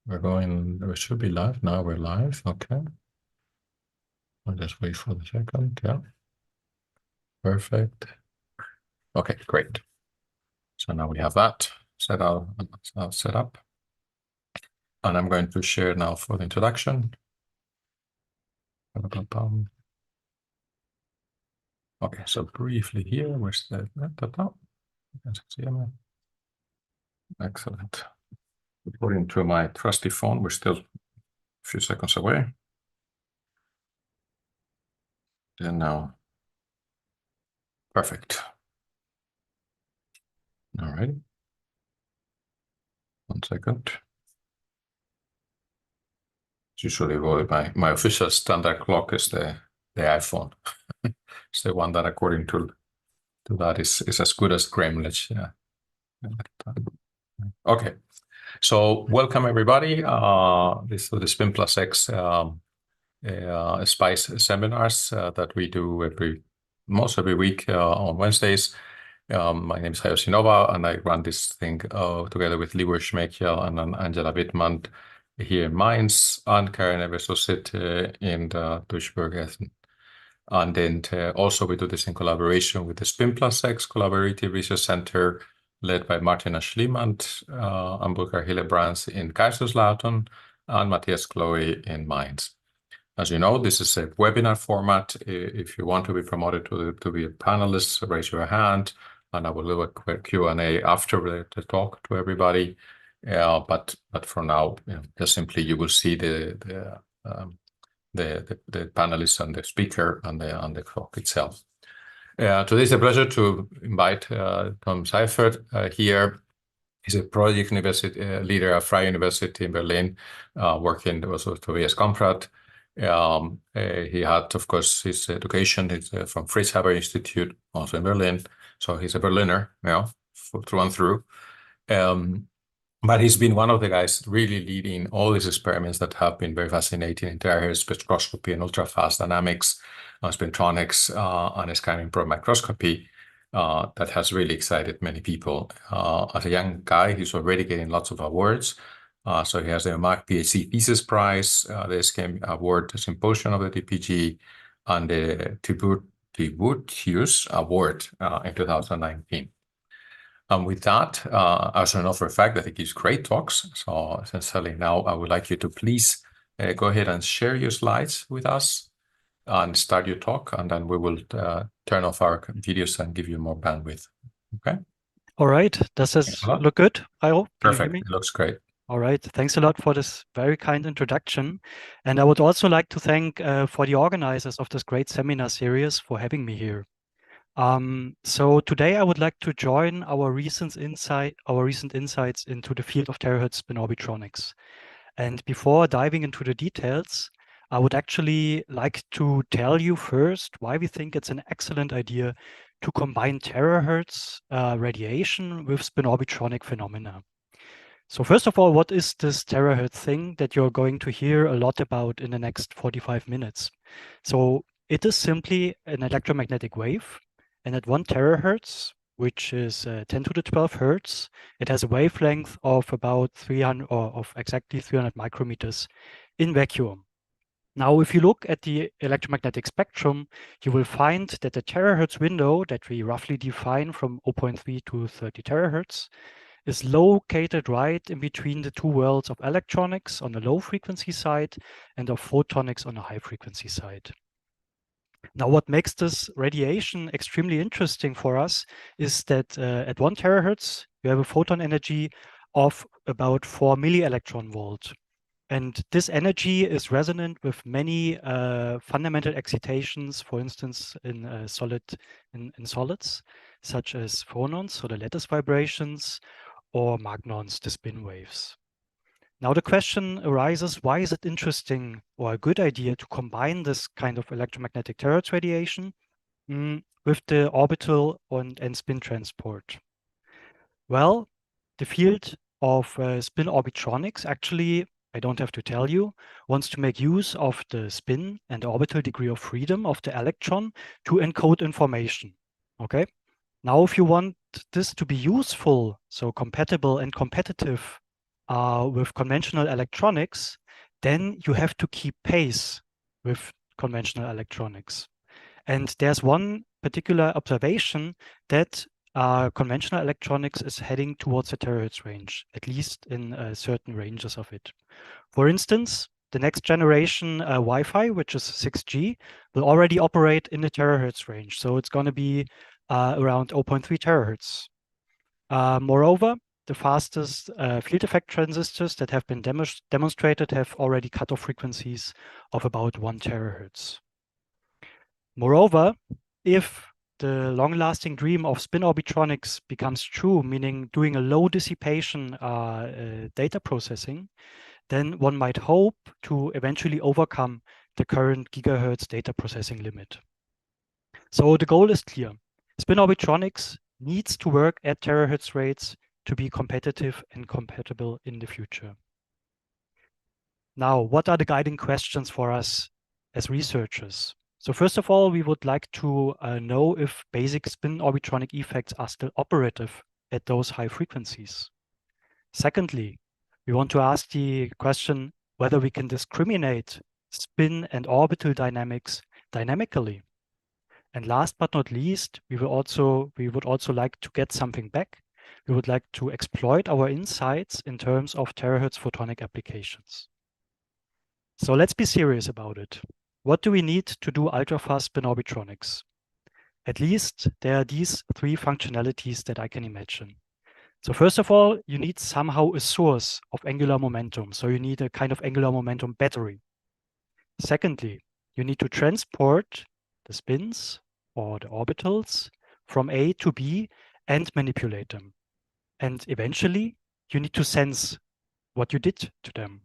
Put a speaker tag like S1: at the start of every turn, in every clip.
S1: We should be live now. We're live. Okay. I'll just wait for the second. Yeah. Perfect. Okay, great. So now we have that set up. And I'm going to share now for the introduction. Okay, so briefly here, where's the excellent. According to my trusty phone, we're still a few seconds away. And now, perfect. All right. 1 second. Usually my official standard clock is the iPhone. It's the one that, according to that, is as good as Gremlins. Yeah. Okay. So welcome everybody. This is the SPIN+X SPICE seminars that we do every week on Wednesdays. My name is Hayo Sinova, and I run this thing together with Libor Schmekiel and Angela Wittmann here in Mainz, and Karen Eversosit in Duisburg, Essen. And then also we do this in collaboration with the SPIN+X Collaborative Research Center, led by Martina Schliemann and Burkhard Hillebrands in Kaiserslautern, and Matthias Chloe in Mainz. As you know, this is a webinar format. If you want to be promoted to be a panelist, raise your hand, and I will do a quick Q&A after the talk to everybody. But for now, just simply you will see the panelists and the speaker and the talk itself. Today is a pleasure to invite Tom Seifert here. He's a project university leader at Freie University in Berlin, working also with Tobias Kamprad. He had, of course, his education from Fritz Haber Institute, also in Berlin. So he's a Berliner, through and through. But he's been one of the guys really leading all these experiments that have been very fascinating in Terahertz spectroscopy and ultra-fast dynamics, spintronics, and scanning probe microscopy that has really excited many people. As a young guy, he's already getting lots of awards. So he has the MAC PhD Thesis Prize, the SKM Award Symposium of the DPG, and the Tibutius Award in 2019. And with that, as an offer of fact that he gives great talks. So essentially now I would like you to please go ahead and share your slides with us and start your talk, and then we will turn off our videos and give you more bandwidth. Okay?
S2: All right. Does this look good, I hope?
S1: Perfect. It looks great.
S2: All right. Thanks a lot for this very kind introduction. And I would also like to thank for the organizers of this great seminar series for having me here. So today I would like to join our recent insights into the field of Terahertz spinorbitronics. And before diving into the details, I would actually like to tell you first why we think it's an excellent idea to combine terahertz radiation with spinorbitronic phenomena. So first of all, what is this terahertz thing that you're going to hear a lot about in the next 45 minutes? So it is simply an electromagnetic wave. And at 1 terahertz, which is 10 to the 12 hertz, it has a wavelength of about 300 or of exactly 300 micrometers in vacuum. Now, if you look at the electromagnetic spectrum, you will find that the terahertz window that we roughly define from 0.3 to 30 terahertz is located right in between the two worlds of electronics on the low frequency side and of photonics on the high frequency side. Now, what makes this radiation extremely interesting for us is that at 1 terahertz, you have a photon energy of about 4 milli-electron volt. And this energy is resonant with many fundamental excitations, for instance, in solids, such as phonons, so the lattice vibrations, or magnons, the spin waves. Now the question arises, why is it interesting or a good idea to combine this kind of electromagnetic terahertz radiation with the orbital and spin transport? Well, the field of spin-orbitronics actually, I don't have to tell you, wants to make use of the spin and orbital degree of freedom of the electron to encode information, okay? Now, if you want this to be useful, so compatible and competitive with conventional electronics, then you have to keep pace with conventional electronics. And there's one particular observation that conventional electronics is heading towards the terahertz range, at least in certain ranges of it. For instance, the next generation Wi-Fi, which is 6G, will already operate in the terahertz range. So it's going to be around 0.3 terahertz. Moreover, the fastest field effect transistors that have been demonstrated have already cutoff frequencies of about 1 terahertz. Moreover, if the long-lasting dream of spin-orbitronics becomes true, meaning doing a low dissipation data processing, then one might hope to eventually overcome the current gigahertz data processing limit. So the goal is clear. Spin-orbitronics needs to work at terahertz rates to be competitive and compatible in the future. Now, what are the guiding questions for us as researchers? So first of all, we would like to know if basic spin-orbitronic effects are still operative at those high frequencies. Secondly, we want to ask the question whether we can discriminate spin and orbital dynamics dynamically. And last but not least, we would also like to get something back. We would like to exploit our insights in terms of terahertz photonic applications. So let's be serious about it. What do we need to do ultra-fast spin-orbitronics? At least there are these 3 functionalities that I can imagine. So first of all, you need somehow a source of angular momentum. So you need a kind of angular momentum battery. Secondly, you need to transport the spins or the orbitals from A to B and manipulate them. And eventually, you need to sense what you did to them.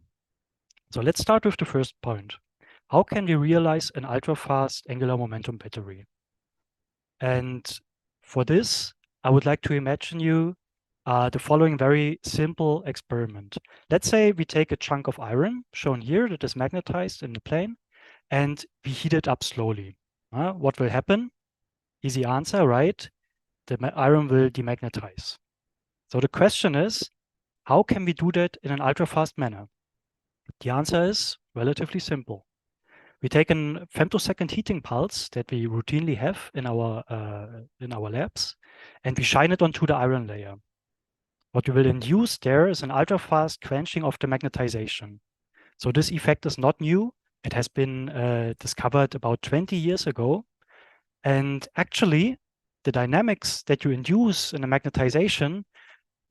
S2: So let's start with the first point. How can we realize an ultra-fast angular momentum battery? And for this, I would like to imagine you the following very simple experiment. Let's say we take a chunk of iron, shown here, that is magnetized in the plane, and we heat it up slowly. What will happen? Easy answer, right? The iron will demagnetize. So the question is, how can we do that in an ultra-fast manner? The answer is relatively simple. We take a femtosecond heating pulse that we routinely have in our labs, and we shine it onto the iron layer. What we will induce there is an ultra-fast quenching of the magnetization. So this effect is not new. It has been discovered about 20 years ago. And actually, the dynamics that you induce in the magnetization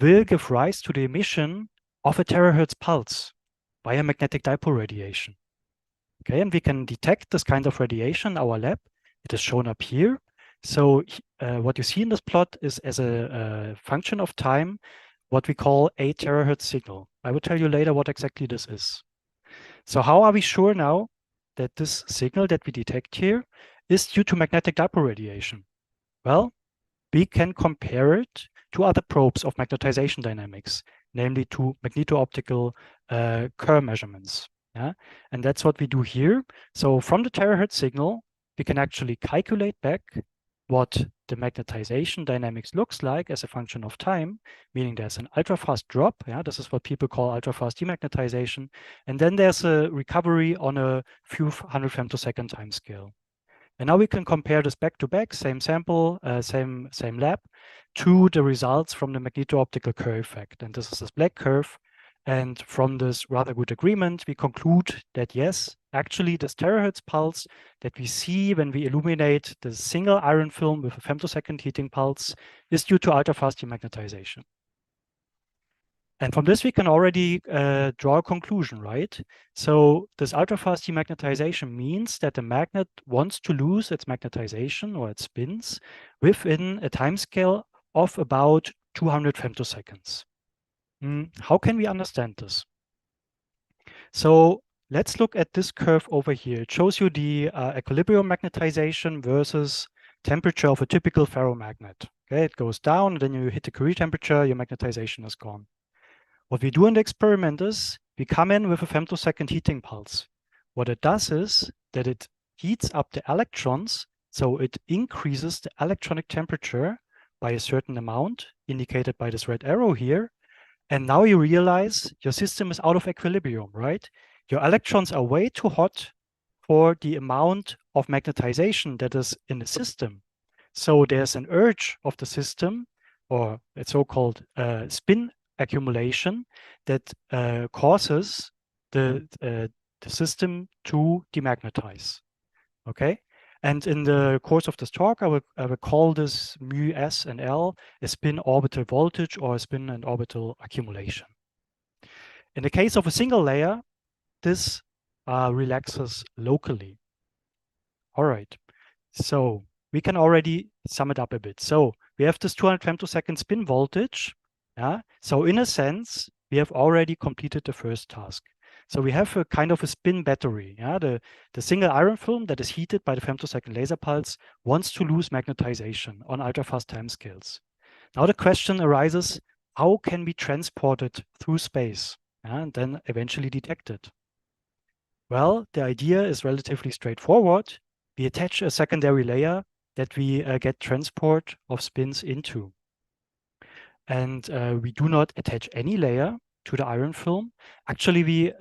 S2: will give rise to the emission of a terahertz pulse via magnetic dipole radiation. Okay, and we can detect this kind of radiation in our lab. It is shown up here. So what you see in this plot is, as a function of time, what we call a terahertz signal. I will tell you later what exactly this is. So how are we sure now that this signal that we detect here is due to magnetic dipole radiation? Well, we can compare it to other probes of magnetization dynamics, namely to magneto-optical Kerr measurements. Yeah? And that's what we do here. So from the terahertz signal, we can actually calculate back what the magnetization dynamics looks like as a function of time, meaning there's an ultra-fast drop. Yeah, this is what people call ultra-fast demagnetization. And then there's a recovery on a few 100 femtosecond time scale. And now we can compare this back to back, same sample, same lab, to the results from the magneto-optical Kerr effect. And this is this black curve. And from this rather good agreement, we conclude that yes, actually this terahertz pulse that we see when we illuminate the single iron film with a femtosecond heating pulse is due to ultra-fast demagnetization. And from this, we can already draw a conclusion, right? So this ultra-fast demagnetization means that the magnet wants to lose its magnetization or its spins within a timescale of about 200 femtoseconds. How can we understand this? So let's look at this curve over here. It shows you the equilibrium magnetization versus temperature of a typical ferromagnet. Okay, it goes down, and then you hit the Curie temperature, your magnetization is gone. What we do in the experiment is we come in with a femtosecond heating pulse. What it does is that it heats up the electrons, so it increases the electronic temperature by a certain amount, indicated by this red arrow here. And now you realize your system is out of equilibrium, right? Your electrons are way too hot for the amount of magnetization that is in the system. So there's an urge of the system, or a so-called spin accumulation, that causes the system to demagnetize. Okay, and in the course of this talk, I will call this mu s and L a spin orbital voltage or a spin and orbital accumulation. In the case of a single layer, this relaxes locally. All right, so we can already sum it up a bit. So we have this 200 femtosecond spin voltage. Yeah, so in a sense, we have already completed the first task. So we have a kind of a spin battery. Yeah, the single iron film that is heated by the femtosecond laser pulse wants to lose magnetization on ultra-fast timescales. Now the question arises, how can we transport it through space, and then eventually detect it? Well, the idea is relatively straightforward. We attach a secondary layer that we get transport of spins into. And we do not attach any layer to the iron film. Actually, we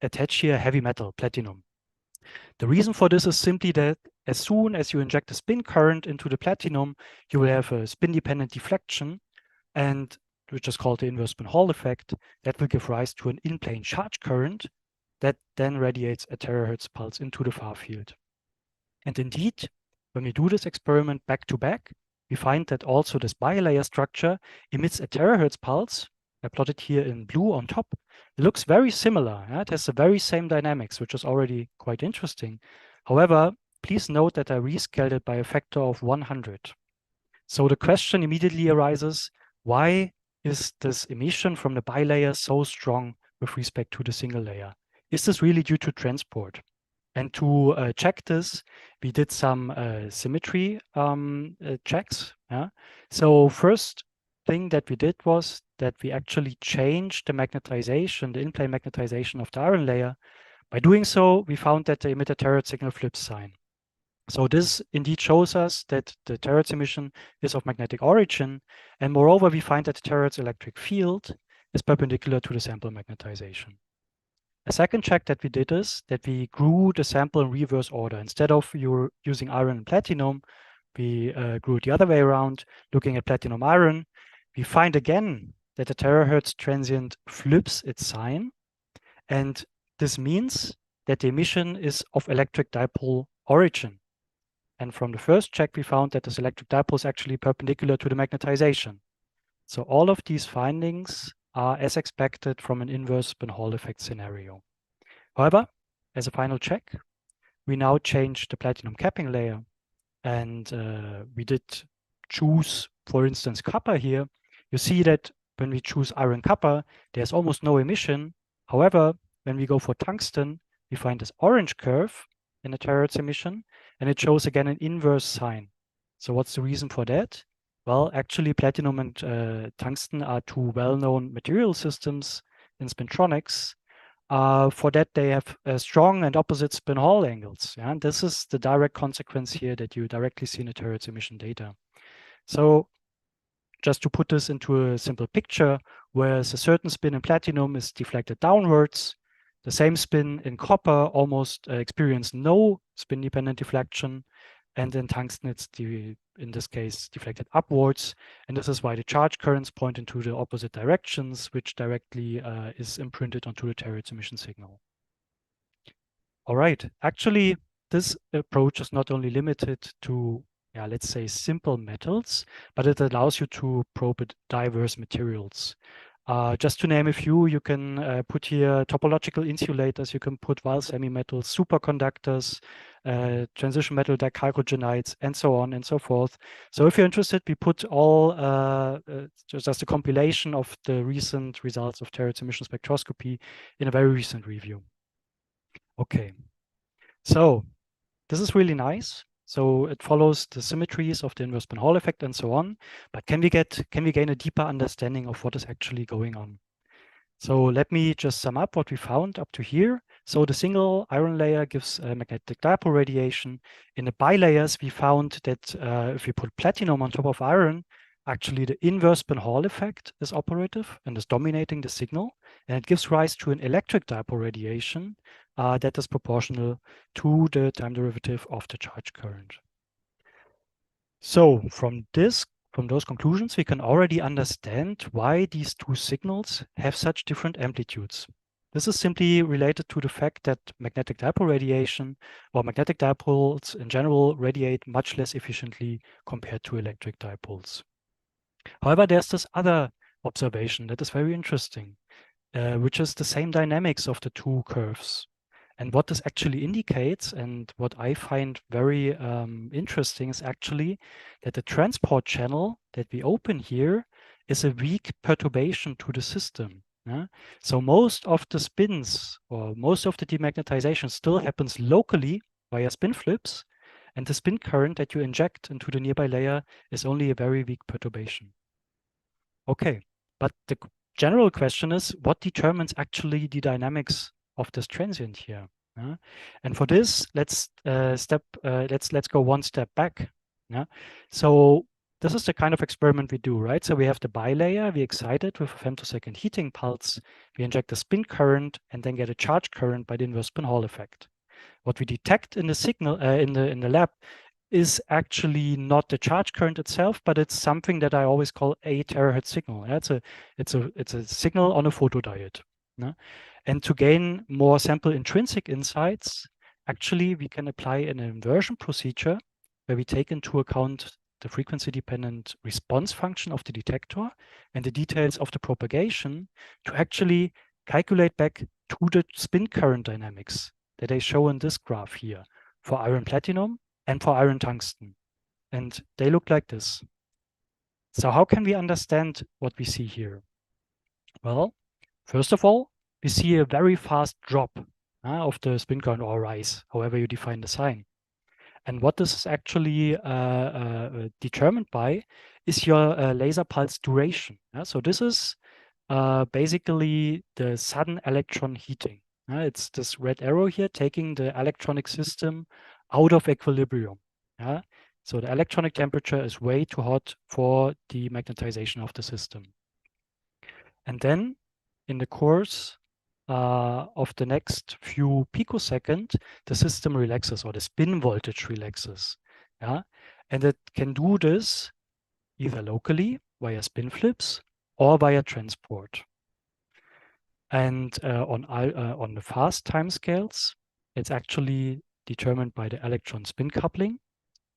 S2: attach here heavy metal, platinum. The reason for this is simply that as soon as you inject a spin current into the platinum, you will have a spin-dependent deflection, and which is called the inverse spin Hall effect, that will give rise to an in-plane charge current that then radiates a terahertz pulse into the far field. And indeed, when we do this experiment back to back, we find that also this bilayer structure emits a terahertz pulse. I plotted here in blue on top. It looks very similar. Yeah? It has the very same dynamics, which is already quite interesting. However, please note that I rescaled it by a factor of 100. So the question immediately arises, why is this emission from the bilayer so strong with respect to the single layer? Is this really due to transport? And to check this, we did some symmetry checks. Yeah? So first thing that we did was that we actually changed the magnetization, the in-plane magnetization of the iron layer. By doing so, we found that the emitter terahertz signal flips sign. So this indeed shows us that the terahertz emission is of magnetic origin. And moreover, we find that the terahertz electric field is perpendicular to the sample magnetization. A second check that we did is that we grew the sample in reverse order. Instead of using iron and platinum, we grew it the other way around, looking at platinum iron. We find again that the terahertz transient flips its sign. And this means that the emission is of electric dipole origin. And from the first check, we found that this electric dipole is actually perpendicular to the magnetization. So all of these findings are as expected from an inverse spin Hall effect scenario. However, as a final check, we now change the platinum capping layer, and we did choose, for instance, copper here. You see that when we choose iron copper, there's almost no emission. However, when we go for tungsten, we find this orange curve in the terahertz emission, and it shows again an inverse sign. So what's the reason for that? Well, actually, platinum and tungsten are two well-known material systems in spintronics. For that, they have strong and opposite spin Hall angles. Yeah? And this is the direct consequence here that you directly see in the terahertz emission data. So just to put this into a simple picture, whereas a certain spin in platinum is deflected downwards, the same spin in copper almost experienced no spin-dependent deflection, and in tungsten, it's in this case deflected upwards. And this is why the charge currents point into the opposite directions, which directly is imprinted onto the terahertz emission signal. All right, actually, this approach is not only limited to, let's say, simple metals, but it allows you to probe diverse materials. Just to name a few, you can put here topological insulators, you can put Weyl semimetals, superconductors, transition metal dichalcogenides, and so on and so forth. So if you're interested, we put all just a compilation of the recent results of terahertz emission spectroscopy in a very recent review. Okay, so this is really nice. So it follows the symmetries of the inverse spin Hall effect and so on. But can we gain a deeper understanding of what is actually going on? So let me just sum up what we found up to here. So the single iron layer gives magnetic dipole radiation. In the bilayers, we found that if we put platinum on top of iron, actually the inverse spin Hall effect is operative and is dominating the signal, and it gives rise to an electric dipole radiation that is proportional to the time derivative of the charge current. So from those conclusions, we can already understand why these two signals have such different amplitudes. This is simply related to the fact that magnetic dipole radiation or magnetic dipoles in general radiate much less efficiently compared to electric dipoles. However, there's this other observation that is very interesting, which is the same dynamics of the two curves. And what this actually indicates, and what I find very interesting, is actually that the transport channel that we open here is a weak perturbation to the system. So most of the spins or most of the demagnetization still happens locally via spin flips, and the spin current that you inject into the nearby layer is only a very weak perturbation. Okay, but the general question is, what determines actually the dynamics of this transient here? And for this, let's go one step back. So this is the kind of experiment we do, right? So we have the bilayer, we excite it with a femtosecond heating pulse, we inject a spin current and then get a charge current by the inverse spin Hall effect. What we detect in the signal in the lab is actually not the charge current itself, but it's something that I always call a terahertz signal. It's a signal on a photodiode. And to gain more sample intrinsic insights, actually we can apply an inversion procedure where we take into account the frequency-dependent response function of the detector and the details of the propagation to actually calculate back to the spin current dynamics that I show in this graph here for iron platinum and for iron tungsten. And they look like this. So how can we understand what we see here? Well, first of all, we see a very fast drop of the spin current or rise, however you define the sign. And what this is actually determined by is your laser pulse duration. So this is basically the sudden electron heating. It's this red arrow here taking the electronic system out of equilibrium. So the electronic temperature is way too hot for the magnetization of the system. And then in the course of the next few picoseconds, the system relaxes or the spin voltage relaxes. And it can do this either locally via spin flips or via transport. And on the fast timescales, it's actually determined by the electron spin coupling,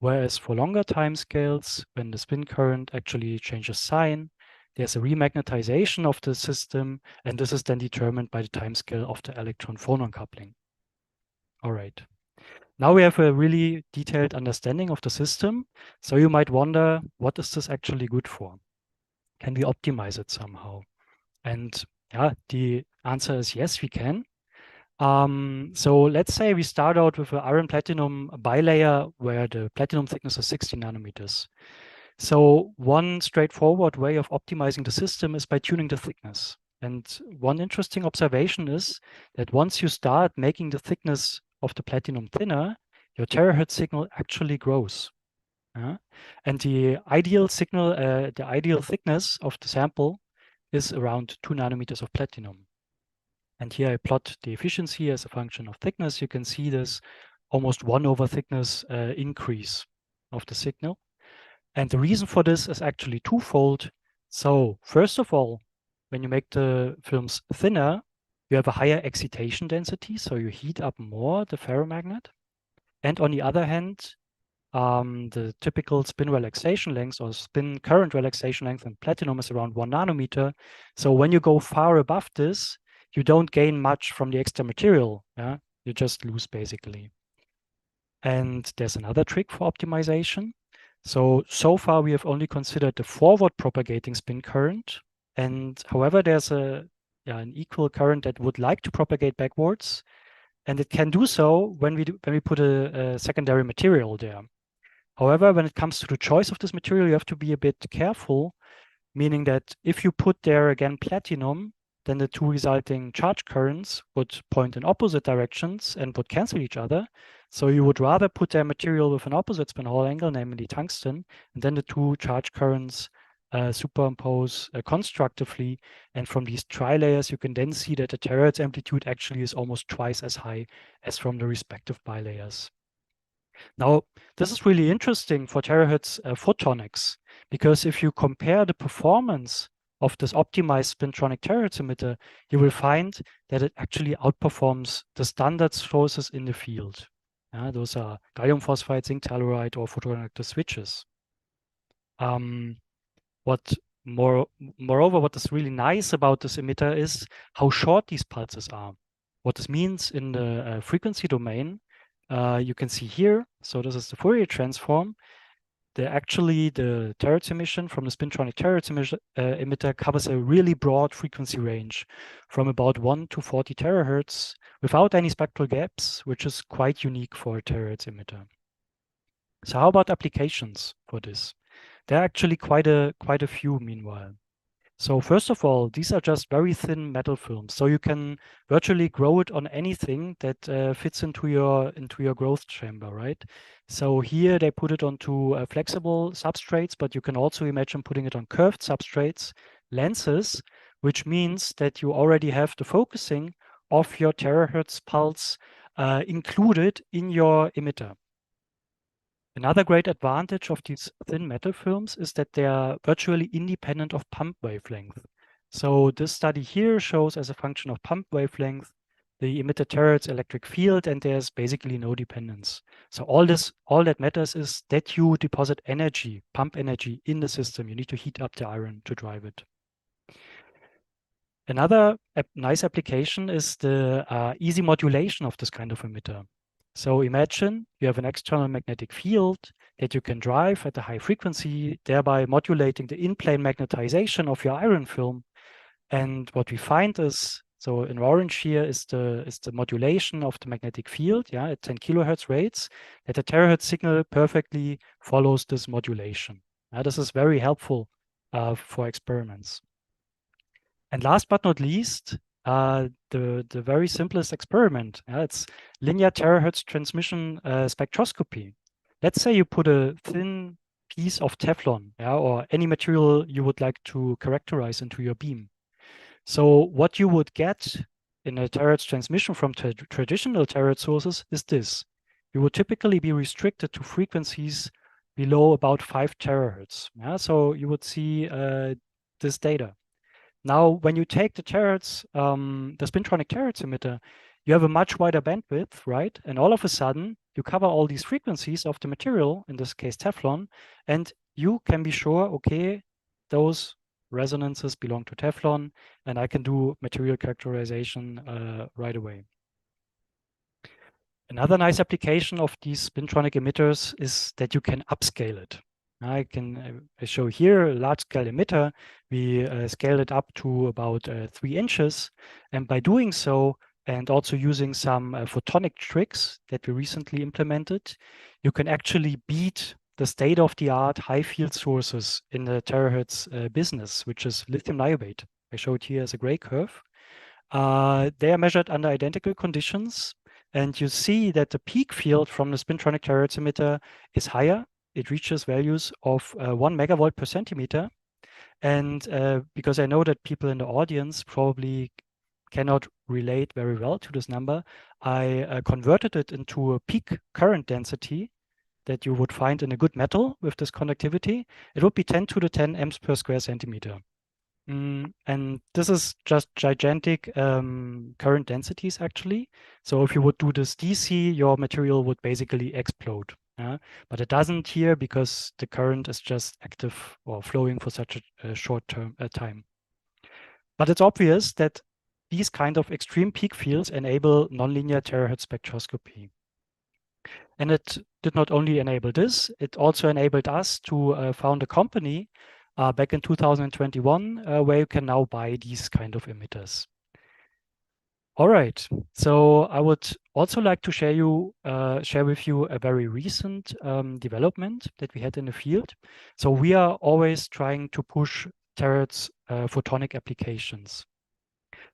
S2: whereas for longer timescales, when the spin current actually changes sign, there's a remagnetization of the system, and this is then determined by the timescale of the electron-phonon coupling. All right. Now we have a really detailed understanding of the system. So you might wonder, what is this actually good for? Can we optimize it somehow? And yeah, the answer is yes, we can. So let's say we start out with an iron platinum bilayer where the platinum thickness is 60 nanometers. So one straightforward way of optimizing the system is by tuning the thickness. And one interesting observation is that once you start making the thickness of the platinum thinner, your terahertz signal actually grows. And the ideal signal, the ideal thickness of the sample is around 2 nanometers of platinum. And here I plot the efficiency as a function of thickness. You can see this almost 1 over thickness increase of the signal. And the reason for this is actually twofold. So first of all, when you make the films thinner, you have a higher excitation density, so you heat up more the ferromagnet. And on the other hand, the typical spin relaxation length or spin current relaxation length in platinum is around 1 nanometer. So when you go far above this, you don't gain much from the extra material. You just lose basically. And there's another trick for optimization. So far we have only considered the forward propagating spin current. And however, there's an equal current that would like to propagate backwards. And it can do so when we put a secondary material there. However, when it comes to the choice of this material, you have to be a bit careful, meaning that if you put there again platinum, then the two resulting charge currents would point in opposite directions and would cancel each other. So you would rather put their material with an opposite spin Hall angle, namely tungsten, and then the two charge currents superimpose constructively. And from these tri-layers, you can then see that the terahertz amplitude actually is almost twice as high as from the respective bilayers. Now, this is really interesting for terahertz photonics, because if you compare the performance of this optimized spintronic terahertz emitter, you will find that it actually outperforms the standard sources in the field. Those are gallium phosphide, zinc telluride, or photoconductor switches. Moreover, what is really nice about this emitter is how short these pulses are. What this means in the frequency domain, you can see here. So this is the Fourier transform. The terahertz emission from the spintronic terahertz emitter covers a really broad frequency range from about 1 to 40 terahertz without any spectral gaps, which is quite unique for a terahertz emitter. So how about applications for this? There are actually quite a few meanwhile. So first of all, these are just very thin metal films. So you can virtually grow it on anything that fits into your growth chamber, right? So here they put it onto flexible substrates, but you can also imagine putting it on curved substrates, lenses, which means that you already have the focusing of your terahertz pulse included in your emitter. Another great advantage of these thin metal films is that they are virtually independent of pump wavelength. So this study here shows as a function of pump wavelength, the emitter terahertz electric field, and there's basically no dependence. So all that matters is that you deposit energy, pump energy in the system. You need to heat up the iron to drive it. Another nice application is the easy modulation of this kind of emitter. So imagine you have an external magnetic field that you can drive at a high frequency, thereby modulating the in-plane magnetization of your iron film. And what we find is, so in orange here is the modulation of the magnetic field, at 10 kilohertz rates, that the terahertz signal perfectly follows this modulation. This is very helpful for experiments. And last but not least, the very simplest experiment. It's linear terahertz transmission spectroscopy. Let's say you put a thin piece of Teflon, or any material you would like to characterize into your beam. So what you would get in a terahertz transmission from traditional terahertz sources is this. You would typically be restricted to frequencies below about 5 terahertz. So you would see this data. Now, when you take the terahertz, the spintronic terahertz emitter, you have a much wider bandwidth, right? And all of a sudden, you cover all these frequencies of the material, in this case Teflon, and you can be sure, okay, those resonances belong to Teflon, and I can do material characterization right away. Another nice application of these spintronic emitters is that you can upscale it. I show here a large-scale emitter. We scaled it up to about 3 inches. And by doing so, and also using some photonic tricks that we recently implemented, you can actually beat the state-of-the-art high field sources in the terahertz business, which is lithium niobate. I showed here as a gray curve. They are measured under identical conditions. And you see that the peak field from the spintronic terahertz emitter is higher. It reaches values of 1 megavolt per centimeter. And because I know that people in the audience probably cannot relate very well to this number, I converted it into a peak current density that you would find in a good metal with this conductivity. It would be 10 to the 10 amps per square centimeter. And this is just gigantic current densities, actually. So if you would do this DC, your material would basically explode. But it doesn't here because the current is just active or flowing for such a short time. But it's obvious that these kind of extreme peak fields enable nonlinear terahertz spectroscopy. And it did not only enable this, it also enabled us to found a company back in 2021 where you can now buy these kind of emitters. All right, so I would also like to share with you a very recent development that we had in the field. So we are always trying to push terahertz photonic applications.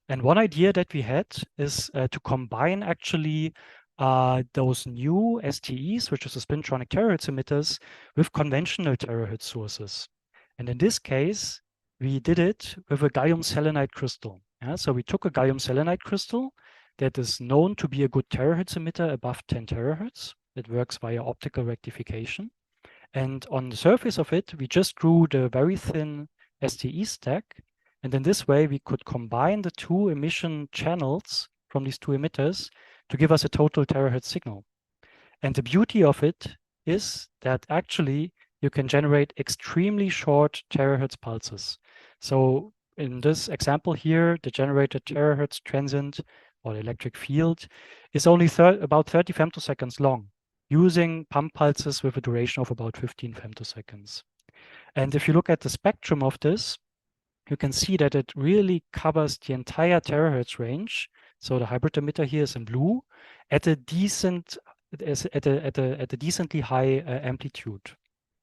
S2: And one idea that we had is to combine actually those new STEs, which is the spintronic terahertz emitters, with conventional terahertz sources. And in this case, we did it with a gallium selenide crystal. Yeah? So we took a gallium selenide crystal that is known to be a good terahertz emitter above 10 terahertz. It works via optical rectification. And on the surface of it, we just drew the very thin STE stack. And in this way, we could combine the two emission channels from these two emitters to give us a total terahertz signal. And the beauty of it is that actually you can generate extremely short terahertz pulses. So in this example here, the generated terahertz transient or electric field is only about 30 femtoseconds long, using pump pulses with a duration of about 15 femtoseconds. And if you look at the spectrum of this, you can see that it really covers the entire terahertz range. So the hybrid emitter here is in blue at a decent, at a decently high amplitude.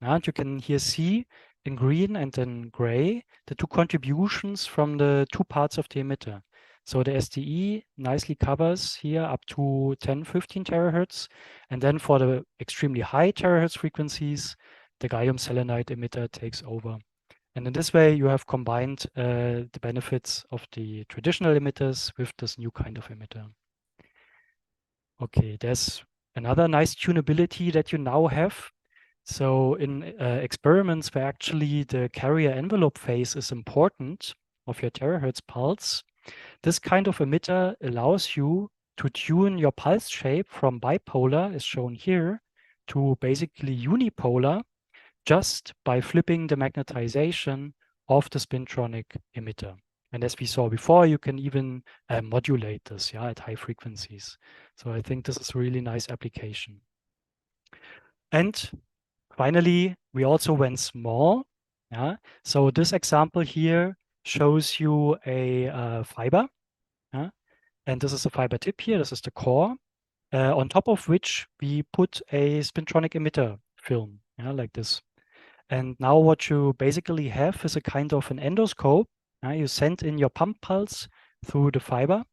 S2: And you can here see in green and in gray the two contributions from the two parts of the emitter. So the STE nicely covers here up to 10, 15 terahertz. And then for the extremely high terahertz frequencies, the gallium selenide emitter takes over. And in this way, you have combined the benefits of the traditional emitters with this new kind of emitter. Okay, there's another nice tunability that you now have. So in experiments where actually the carrier envelope phase is important of your terahertz pulse, this kind of emitter allows you to tune your pulse shape from bipolar, as shown here, to basically unipolar, just by flipping the magnetization of the spintronic emitter. And as we saw before, you can even modulate this at high frequencies. So I think this is a really nice application. And finally, we also went small. So this example here shows you a fiber. And this is a fiber tip here. This is the core, on top of which we put a spintronic emitter film, like this. And now what you basically have is a kind of an endoscope. You send in your pump pulse through the fiber,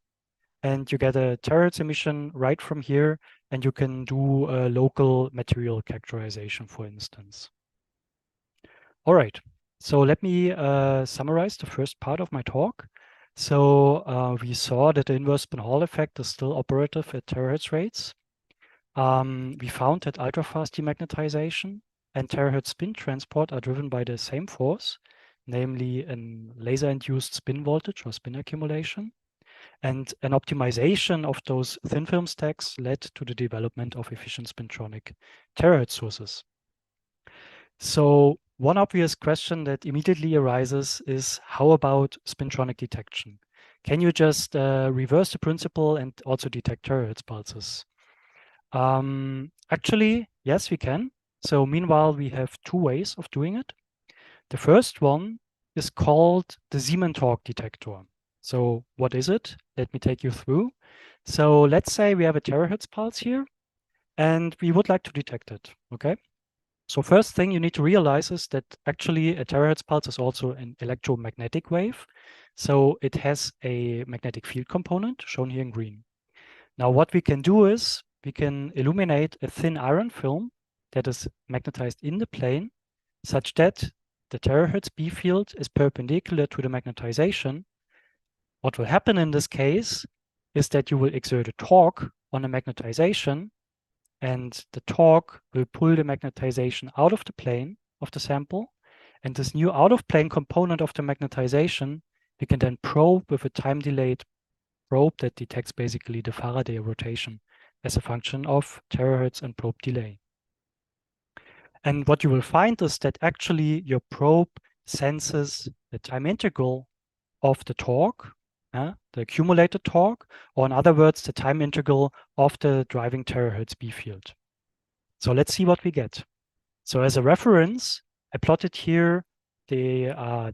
S2: and you get a terahertz emission right from here, and you can do a local material characterization, for instance. All right, so let me summarize the first part of my talk. So we saw that the inverse spin Hall effect is still operative at terahertz rates. We found that ultrafast demagnetization and terahertz spin transport are driven by the same force, namely a laser-induced spin voltage or spin accumulation. And an optimization of those thin film stacks led to the development of efficient spintronic terahertz sources. So one obvious question that immediately arises is, how about spintronic detection? Can you just reverse the principle and also detect terahertz pulses? Actually, yes, we can. So meanwhile, we have two ways of doing it. The first one is called the Siemens-Torque detector. So what is it? Let me take you through. So let's say we have a terahertz pulse here, and we would like to detect it, okay? So first thing you need to realize is that actually a terahertz pulse is also an electromagnetic wave. So it has a magnetic field component shown here in green. Now what we can do is we can illuminate a thin iron film that is magnetized in the plane such that the terahertz B field is perpendicular to the magnetization. What will happen in this case is that you will exert a torque on the magnetization, and the torque will pull the magnetization out of the plane of the sample. And this new out-of-plane component of the magnetization, we can then probe with a time-delayed probe that detects basically the Faraday rotation as a function of terahertz and probe delay. And what you will find is that actually your probe senses the time integral of the torque, the accumulated torque, or in other words, the time integral of the driving terahertz B field. So let's see what we get. So as a reference, I plotted here the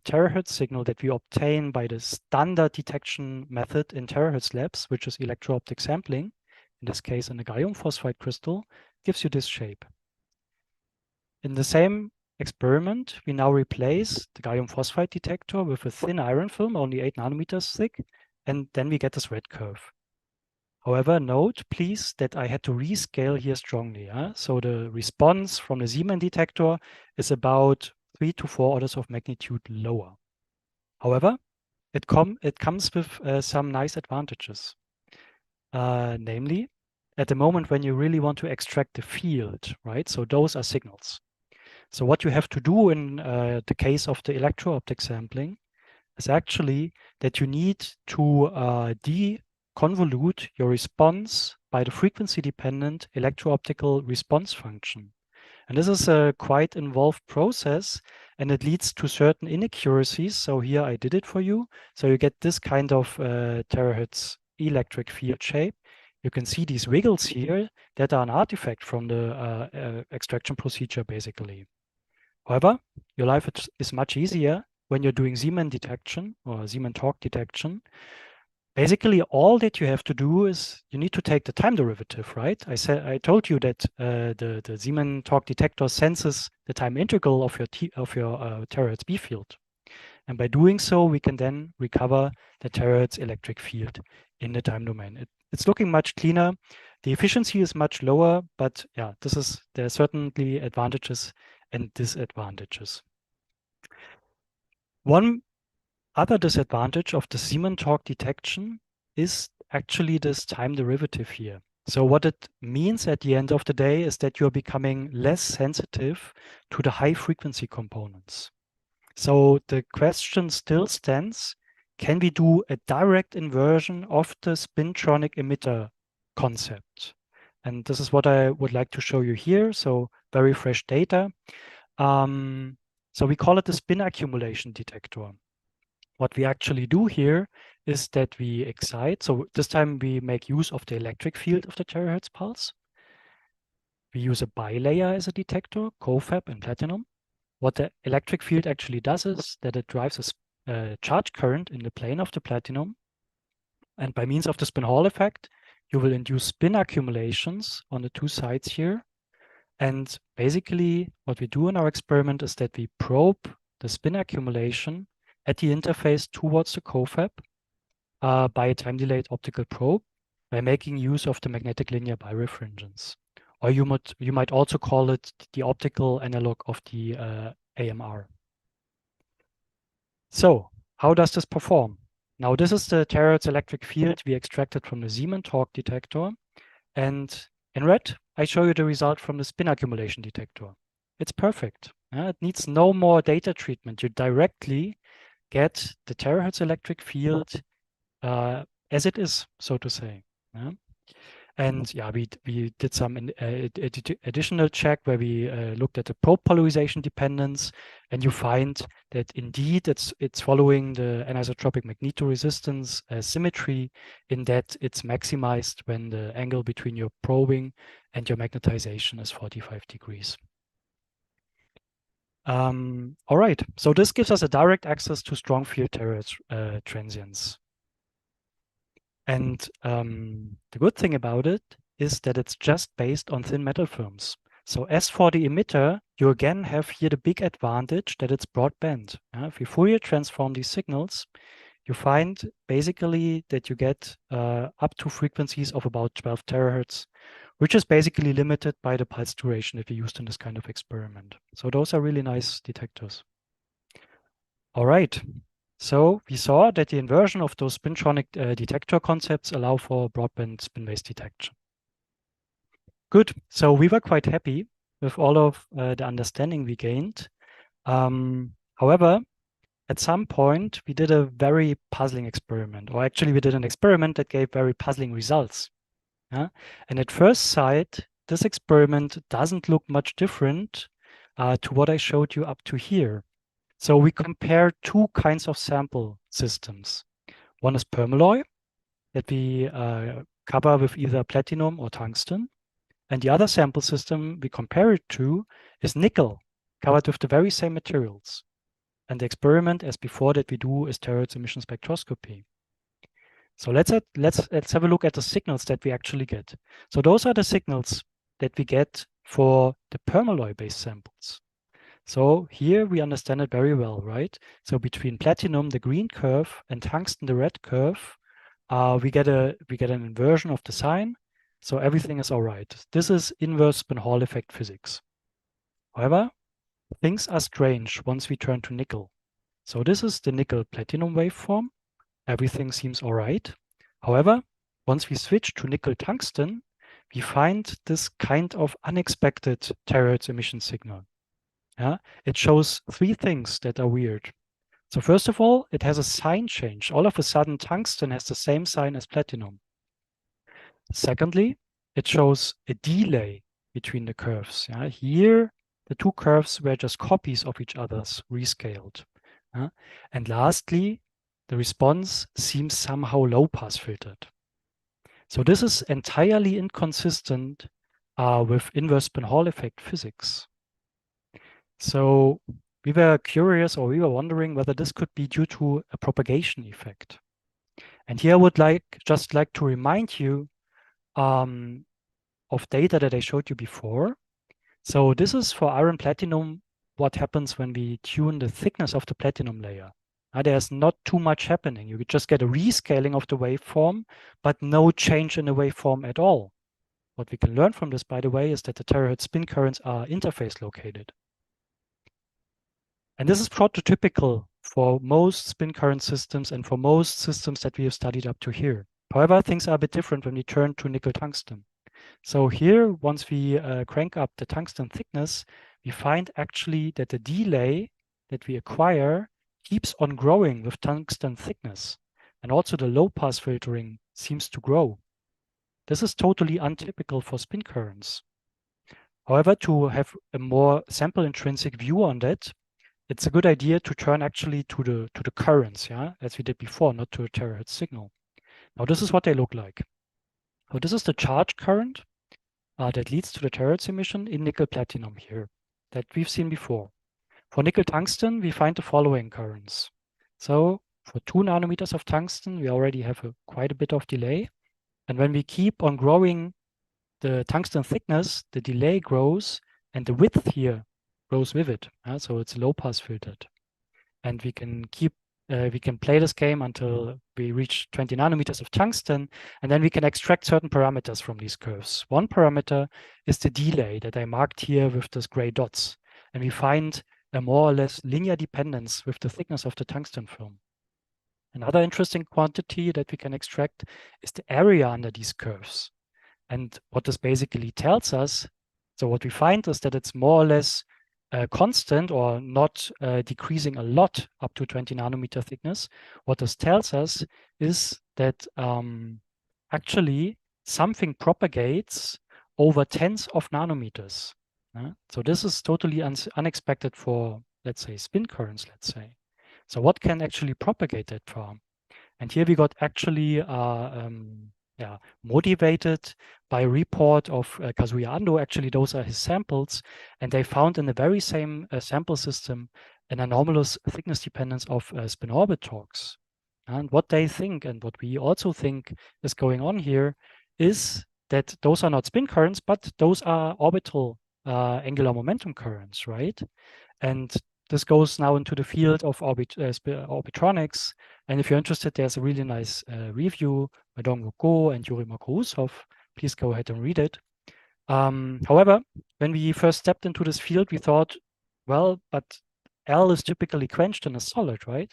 S2: terahertz signal that we obtain by the standard detection method in terahertz labs, which is electro-optic sampling. In this case, in a gallium phosphide crystal, gives you this shape. In the same experiment, we now replace the gallium phosphide detector with a thin iron film, only 8 nanometers thick, and then we get this red curve. However, note, please, that I had to rescale here strongly. So the response from the Siemens detector is about 3 to 4 orders of magnitude lower. However, it comes with some nice advantages. Namely, at the moment when you really want to extract the field, right? So those are signals. So what you have to do in the case of the electro-optic sampling is actually that you need to deconvolute your response by the frequency-dependent electro-optical response function. And this is a quite involved process, and it leads to certain inaccuracies. So here I did it for you. So you get this kind of terahertz electric field shape. You can see these wiggles here that are an artifact from the extraction procedure, basically. However, your life is much easier when you're doing Zeeman detection or Zeeman torque detection. Basically, all that you have to do is you need to take the time derivative, right? I told you that the Zeeman torque detector senses the time integral of your terahertz B field, and by doing so, we can then recover the terahertz electric field in the time domain. It's looking much cleaner. The efficiency is much lower, but yeah, there are certainly advantages and disadvantages. One other disadvantage of the Zeeman torque detection is actually this time derivative here. So what it means at the end of the day is that you're becoming less sensitive to the high frequency components. So the question still stands, can we do a direct inversion of the spintronic emitter concept? And this is what I would like to show you here. So very fresh data. So we call it the spin accumulation detector. What we actually do here is that we excite. So this time we make use of the electric field of the terahertz pulse. We use a bilayer as a detector, CoFab and platinum. What the electric field actually does is that it drives a charge current in the plane of the platinum. And by means of the spin Hall effect, you will induce spin accumulations on the two sides here. And basically, what we do in our experiment is that we probe the spin accumulation at the interface towards the CoFab by a time-delayed optical probe by making use of the magnetic linear birefringence. Or you might also call it the optical analog of the AMR. So how does this perform? Now, this is the terahertz electric field we extracted from the Zeeman torque detector. And in red, I show you the result from the spin accumulation detector. It's perfect. It needs no more data treatment. You directly get the terahertz electric field as it is, so to say. And yeah, we did some additional check where we looked at the probe polarization dependence, and you find that indeed it's following the anisotropic magnetoresistance symmetry in that it's maximized when the angle between your probing and your magnetization is 45 degrees. All right, so this gives us a direct access to strong field terahertz transients. And the good thing about it is that it's just based on thin metal films. So as for the emitter, you again have here the big advantage that it's broadband. If you Fourier transform these signals, you find basically that you get up to frequencies of about 12 terahertz, which is basically limited by the pulse duration that we used in this kind of experiment. So those are really nice detectors. All right. So we saw that the inversion of those spintronic detector concepts allow for broadband spin-based detection. Good. So we were quite happy with all of the understanding we gained. However, at some point, we did a very puzzling experiment, or actually we did an experiment that gave very puzzling results. And at first sight, this experiment doesn't look much different to what I showed you up to here. So we compare two kinds of sample systems. One is permalloy that we cover with either platinum or tungsten. And the other sample system we compare it to is nickel, covered with the very same materials. And the experiment as before that we do is terahertz emission spectroscopy. So let's have a look at the signals that we actually get. So those are the signals that we get for the permalloy-based samples. So here we understand it very well, right? So between platinum, the green curve, and tungsten, the red curve, we get an inversion of the sign. So everything is all right. This is inverse spin Hall effect physics. However, things are strange once we turn to nickel. So this is the nickel platinum waveform. Everything seems all right. However, once we switch to nickel tungsten, we find this kind of unexpected terahertz emission signal. Yeah, it shows three things that are weird. So first of all, it has a sign change. All of a sudden, tungsten has the same sign as platinum. Secondly, it shows a delay between the curves. Yeah? Here, the two curves were just copies of each other's rescaled. And lastly, the response seems somehow low-pass filtered. So this is entirely inconsistent with inverse spin Hall effect physics. So we were curious, or we were wondering whether this could be due to a propagation effect. And here I would just like to remind you of data that I showed you before. So this is for iron platinum, what happens when we tune the thickness of the platinum layer. There's not too much happening. You just get a rescaling of the waveform, but no change in the waveform at all. What we can learn from this, by the way, is that the terahertz spin currents are interface located. And this is prototypical for most spin current systems and for most systems that we have studied up to here. However, things are a bit different when we turn to nickel tungsten. So here, once we crank up the tungsten thickness, we find actually that the delay that we acquire keeps on growing with tungsten thickness. And also the low pass filtering seems to grow. This is totally untypical for spin currents. However, to have a more sample intrinsic view on that, it's a good idea to turn actually to the currents, yeah, as we did before, not to a terahertz signal. Now this is what they look like. So this is the charge current that leads to the terahertz emission in nickel platinum here that we've seen before. For nickel tungsten, we find the following currents. So for 2 nanometers of tungsten, we already have quite a bit of delay. And when we keep on growing the tungsten thickness, the delay grows and the width here grows with it. So it's low pass filtered. And we can play this game until we reach 20 nanometers of tungsten, and then we can extract certain parameters from these curves. One parameter is the delay that I marked here with those gray dots. And we find a more or less linear dependence with the thickness of the tungsten film. Another interesting quantity that we can extract is the area under these curves. And what this basically tells us, so what we find is that it's more or less constant or not decreasing a lot up to 20 nanometer thickness. What this tells us is that actually something propagates over tens of nanometers. So this is totally unexpected for, let's say, spin currents, let's say. So what can actually propagate that far? And here we got actually motivated by a report of Kazuya Ando. Actually, those are his samples. And they found in the very same sample system an anomalous thickness dependence of spin orbit torques. And what they think, and what we also think is going on here, is that those are not spin currents, but those are orbital angular momentum currents, right? And this goes now into the field of orbitronics. And if you're interested, there's a really nice review by Dongwook Go and Yuri Makrousov. Please go ahead and read it. However, when we first stepped into this field, we thought, well, but L is typically quenched in a solid, right?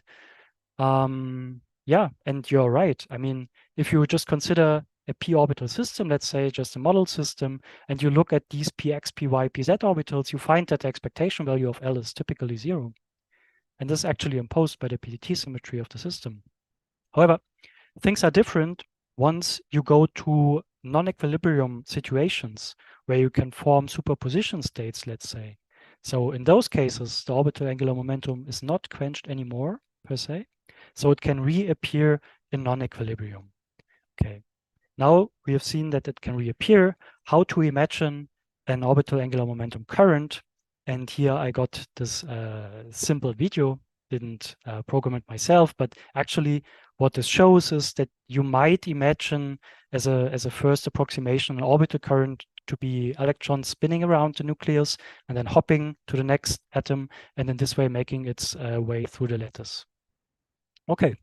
S2: Yeah, and you're right. I mean, if you just consider a p-orbital system, let's say just a model system, and you look at these px, py, pz orbitals, you find that the expectation value of L is typically 0. And this is actually imposed by the PDT symmetry of the system. However, things are different once you go to non-equilibrium situations where you can form superposition states, let's say. So in those cases, the orbital angular momentum is not quenched anymore, per se. So it can reappear in non-equilibrium. Okay. Now we have seen that it can reappear. How to imagine an orbital angular momentum current. And here I got this simple video, didn't program it myself, but actually what this shows is that you might imagine as a first approximation an orbital current to be electrons spinning around the nucleus and then hopping to the next atom, and in this way making its way through the lattice. Okay,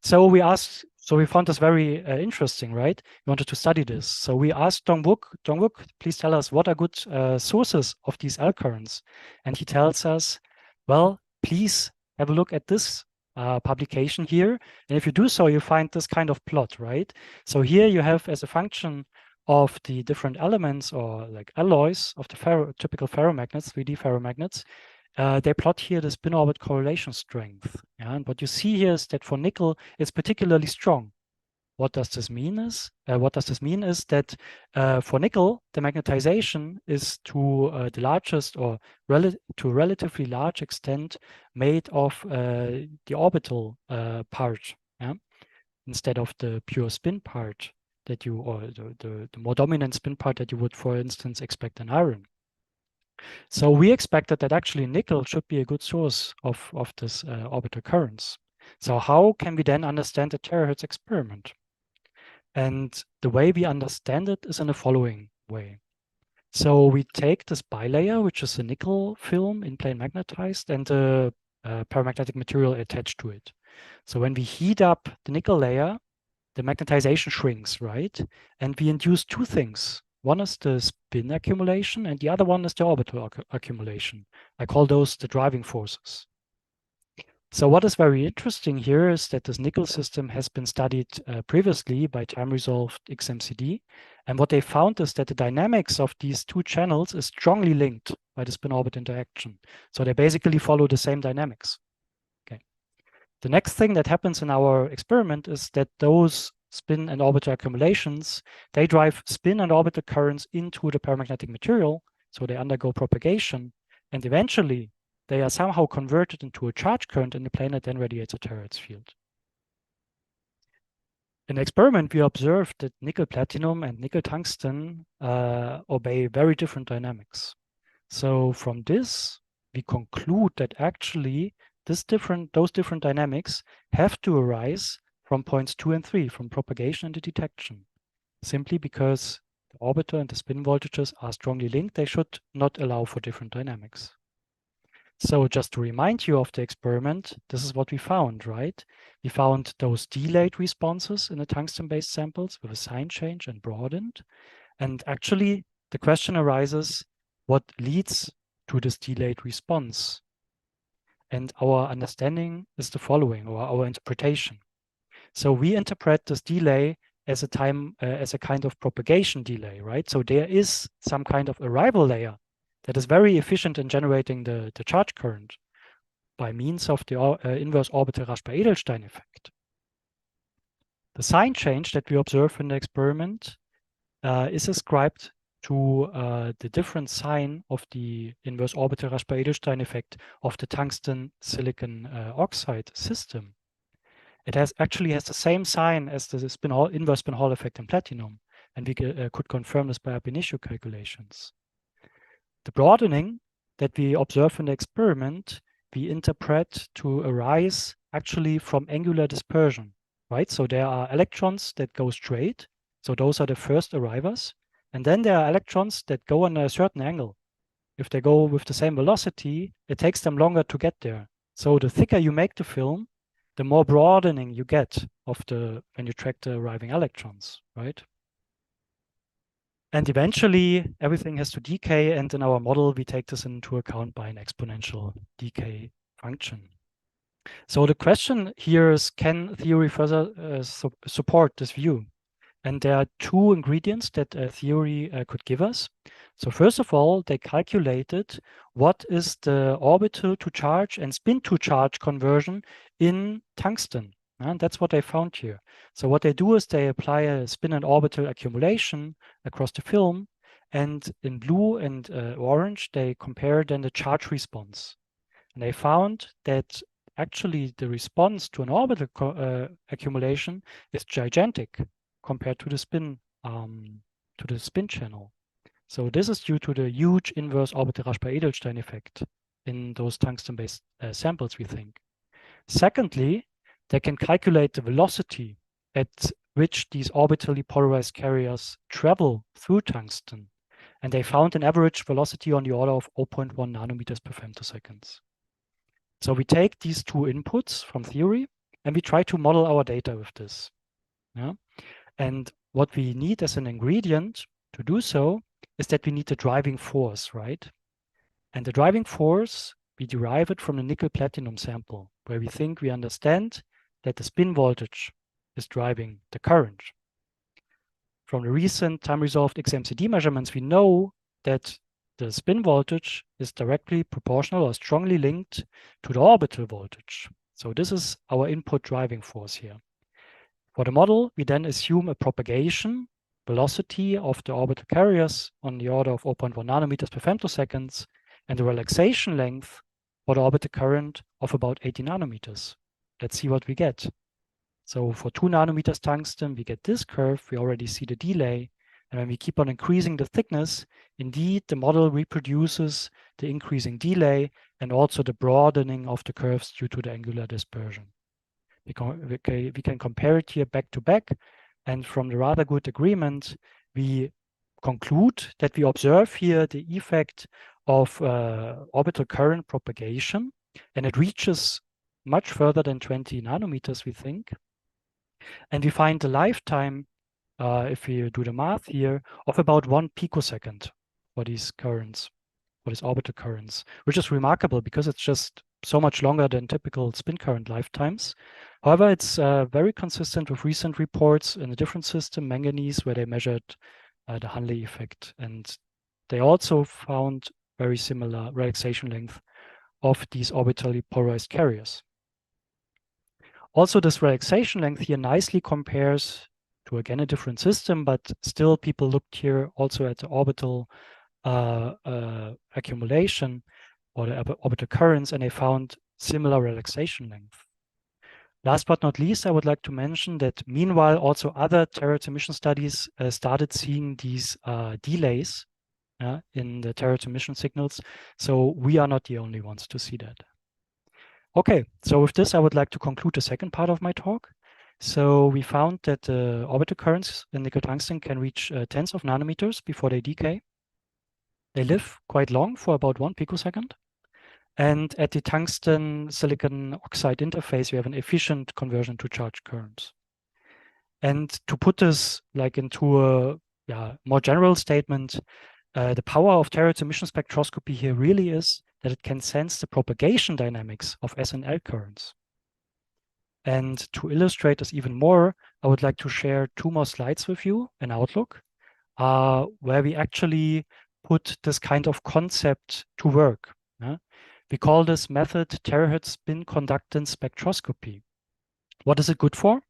S2: so we asked So we found this very interesting, right? We wanted to study this. So we asked Dongwook, please tell us what are good sources of these L currents. And he tells us, well, please have a look at this publication here. And if you do so, you find this kind of plot, right? So here you have, as a function of the different elements or like alloys of the typical ferromagnets, 3D ferromagnets, they plot here the spin orbit correlation strength. Yeah? And what you see here is that for nickel, it's particularly strong. What does this mean is that for nickel, the magnetization is to the largest or to relatively large extent made of the orbital part, yeah? Instead of the pure spin part that you, or the more dominant spin part that you would, for instance, expect in iron. So we expected that actually nickel should be a good source of this orbital currents. So how can we then understand the terahertz experiment? And the way we understand it is in the following way. So we take this bilayer, which is a nickel film in plane magnetized, and the paramagnetic material attached to it. So when we heat up the nickel layer, the magnetization shrinks, right? And we induce two things. One is the spin accumulation, and the other one is the orbital accumulation. I call those the driving forces. So what is very interesting here is that this nickel system has been studied previously by time-resolved XMCD. And what they found is that the dynamics of these two channels is strongly linked by the spin-orbit interaction. So they basically follow the same dynamics. Okay. The next thing that happens in our experiment is that those spin and orbital accumulations, they drive spin and orbital currents into the paramagnetic material. So they undergo propagation. And eventually, they are somehow converted into a charge current in the plane that then radiates a terahertz field. In the experiment, we observed that nickel platinum and nickel tungsten obey very different dynamics. So from this, we conclude that actually those different dynamics have to arise from points 2 and 3, from propagation and the detection, simply because the orbital and the spin voltages are strongly linked. They should not allow for different dynamics. So just to remind you of the experiment, this is what we found, right? We found those delayed responses in the tungsten-based samples with a sign change and broadened. And actually, the question arises, what leads to this delayed response? And our understanding is the following, or our interpretation. So we interpret this delay as a kind of propagation delay, right? So there is some kind of arrival layer that is very efficient in generating the charge current by means of the inverse orbital Raspberg-Edelstein effect. The sign change that we observe in the experiment is ascribed to the different sign of the inverse orbital Raspberg-Edelstein effect of the tungsten silicon oxide system. It actually has the same sign as the inverse spin Hall effect in platinum, and we could confirm this by ab initio calculations. The broadening that we observe in the experiment, we interpret to arise actually from angular dispersion, right? So there are electrons that go straight. So those are the first arrivers. And then there are electrons that go on a certain angle. If they go with the same velocity, it takes them longer to get there. So the thicker you make the film, the more broadening you get when you track the arriving electrons, right? And eventually, everything has to decay, and in our model, we take this into account by an exponential decay function. So the question here is, can theory further support this view? And there are two ingredients that theory could give us. So first of all, they calculated what is the orbital to charge and spin to charge conversion in tungsten. And that's what they found here. So what they do is they apply a spin and orbital accumulation across the film. And in blue and orange, they compare then the charge response. And they found that actually the response to an orbital accumulation is gigantic compared to the spin channel. So this is due to the huge inverse orbital Raspberg-Edelstein effect in those tungsten-based samples, we think. Secondly, they can calculate the velocity at which these orbitally polarized carriers travel through tungsten. And they found an average velocity on the order of 0.1 nanometers per femtoseconds. So we take these two inputs from theory and we try to model our data with this. Yeah? And what we need as an ingredient to do so is that we need the driving force, right? And the driving force, we derive it from the nickel platinum sample, where we think we understand that the spin voltage is driving the current. From the recent time-resolved XMCD measurements, we know that the spin voltage is directly proportional or strongly linked to the orbital voltage. So this is our input driving force here. For the model, we then assume a propagation velocity of the orbital carriers on the order of 0.1 nanometers per femtoseconds and a relaxation length for the orbital current of about 80 nanometers. Let's see what we get. So for 2 nanometers tungsten, we get this curve. We already see the delay. And when we keep on increasing the thickness, indeed, the model reproduces the increasing delay and also the broadening of the curves due to the angular dispersion. We can compare it here back to back. And from the rather good agreement, we conclude that we observe here the effect of orbital current propagation. And it reaches much further than 20 nanometers, we think. And we find the lifetime, if we do the math here, of about 1 picosecond for these currents, for these orbital currents, which is remarkable because it's just so much longer than typical spin current lifetimes. However, it's very consistent with recent reports in a different system, manganese, where they measured the Hanley effect. And they also found very similar relaxation length of these orbitally polarized carriers. Also, this relaxation length here nicely compares to, again, a different system, but still people looked here also at the orbital accumulation or the orbital currents, and they found similar relaxation length. Last but not least, I would like to mention that meanwhile, also other terahertz emission studies started seeing these delays in the terahertz emission signals. So we are not the only ones to see that. Okay, so with this, I would like to conclude the second part of my talk. So we found that the orbital currents in nickel tungsten can reach tens of nanometers before they decay. They live quite long, for about 1 picosecond. And at the tungsten silicon oxide interface, you have an efficient conversion to charge currents. And to put this like into a more general statement, the power of terahertz emission spectroscopy here really is that it can sense the propagation dynamics of S and L currents. And to illustrate this even more, I would like to share 2 more slides with you, an outlook, where we actually put this kind of concept to work. We call this method terahertz spin conductance spectroscopy. What is it good for?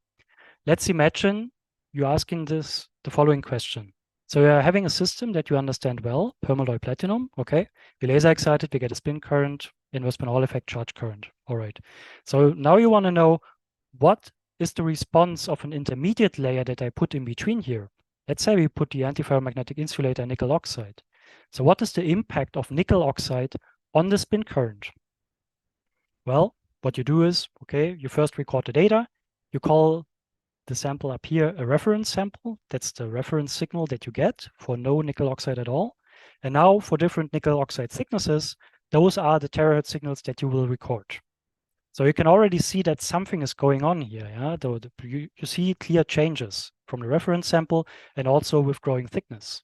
S2: Let's imagine you're asking the following question. So you're having a system that you understand well, permalloy platinum, okay? We laser excite it, we get a spin current, inverse spin Hall effect, charge current. All right. So now you want to know what is the response of an intermediate layer that I put in between here. Let's say we put the antiferromagnetic insulator nickel oxide. So what is the impact of nickel oxide on the spin current? Well, what you do is, okay, you first record the data, you call the sample up here a reference sample. That's the reference signal that you get for no nickel oxide at all. And now for different nickel oxide thicknesses, those are the terahertz signals that you will record. So you can already see that something is going on here. Yeah? You see clear changes from the reference sample and also with growing thickness.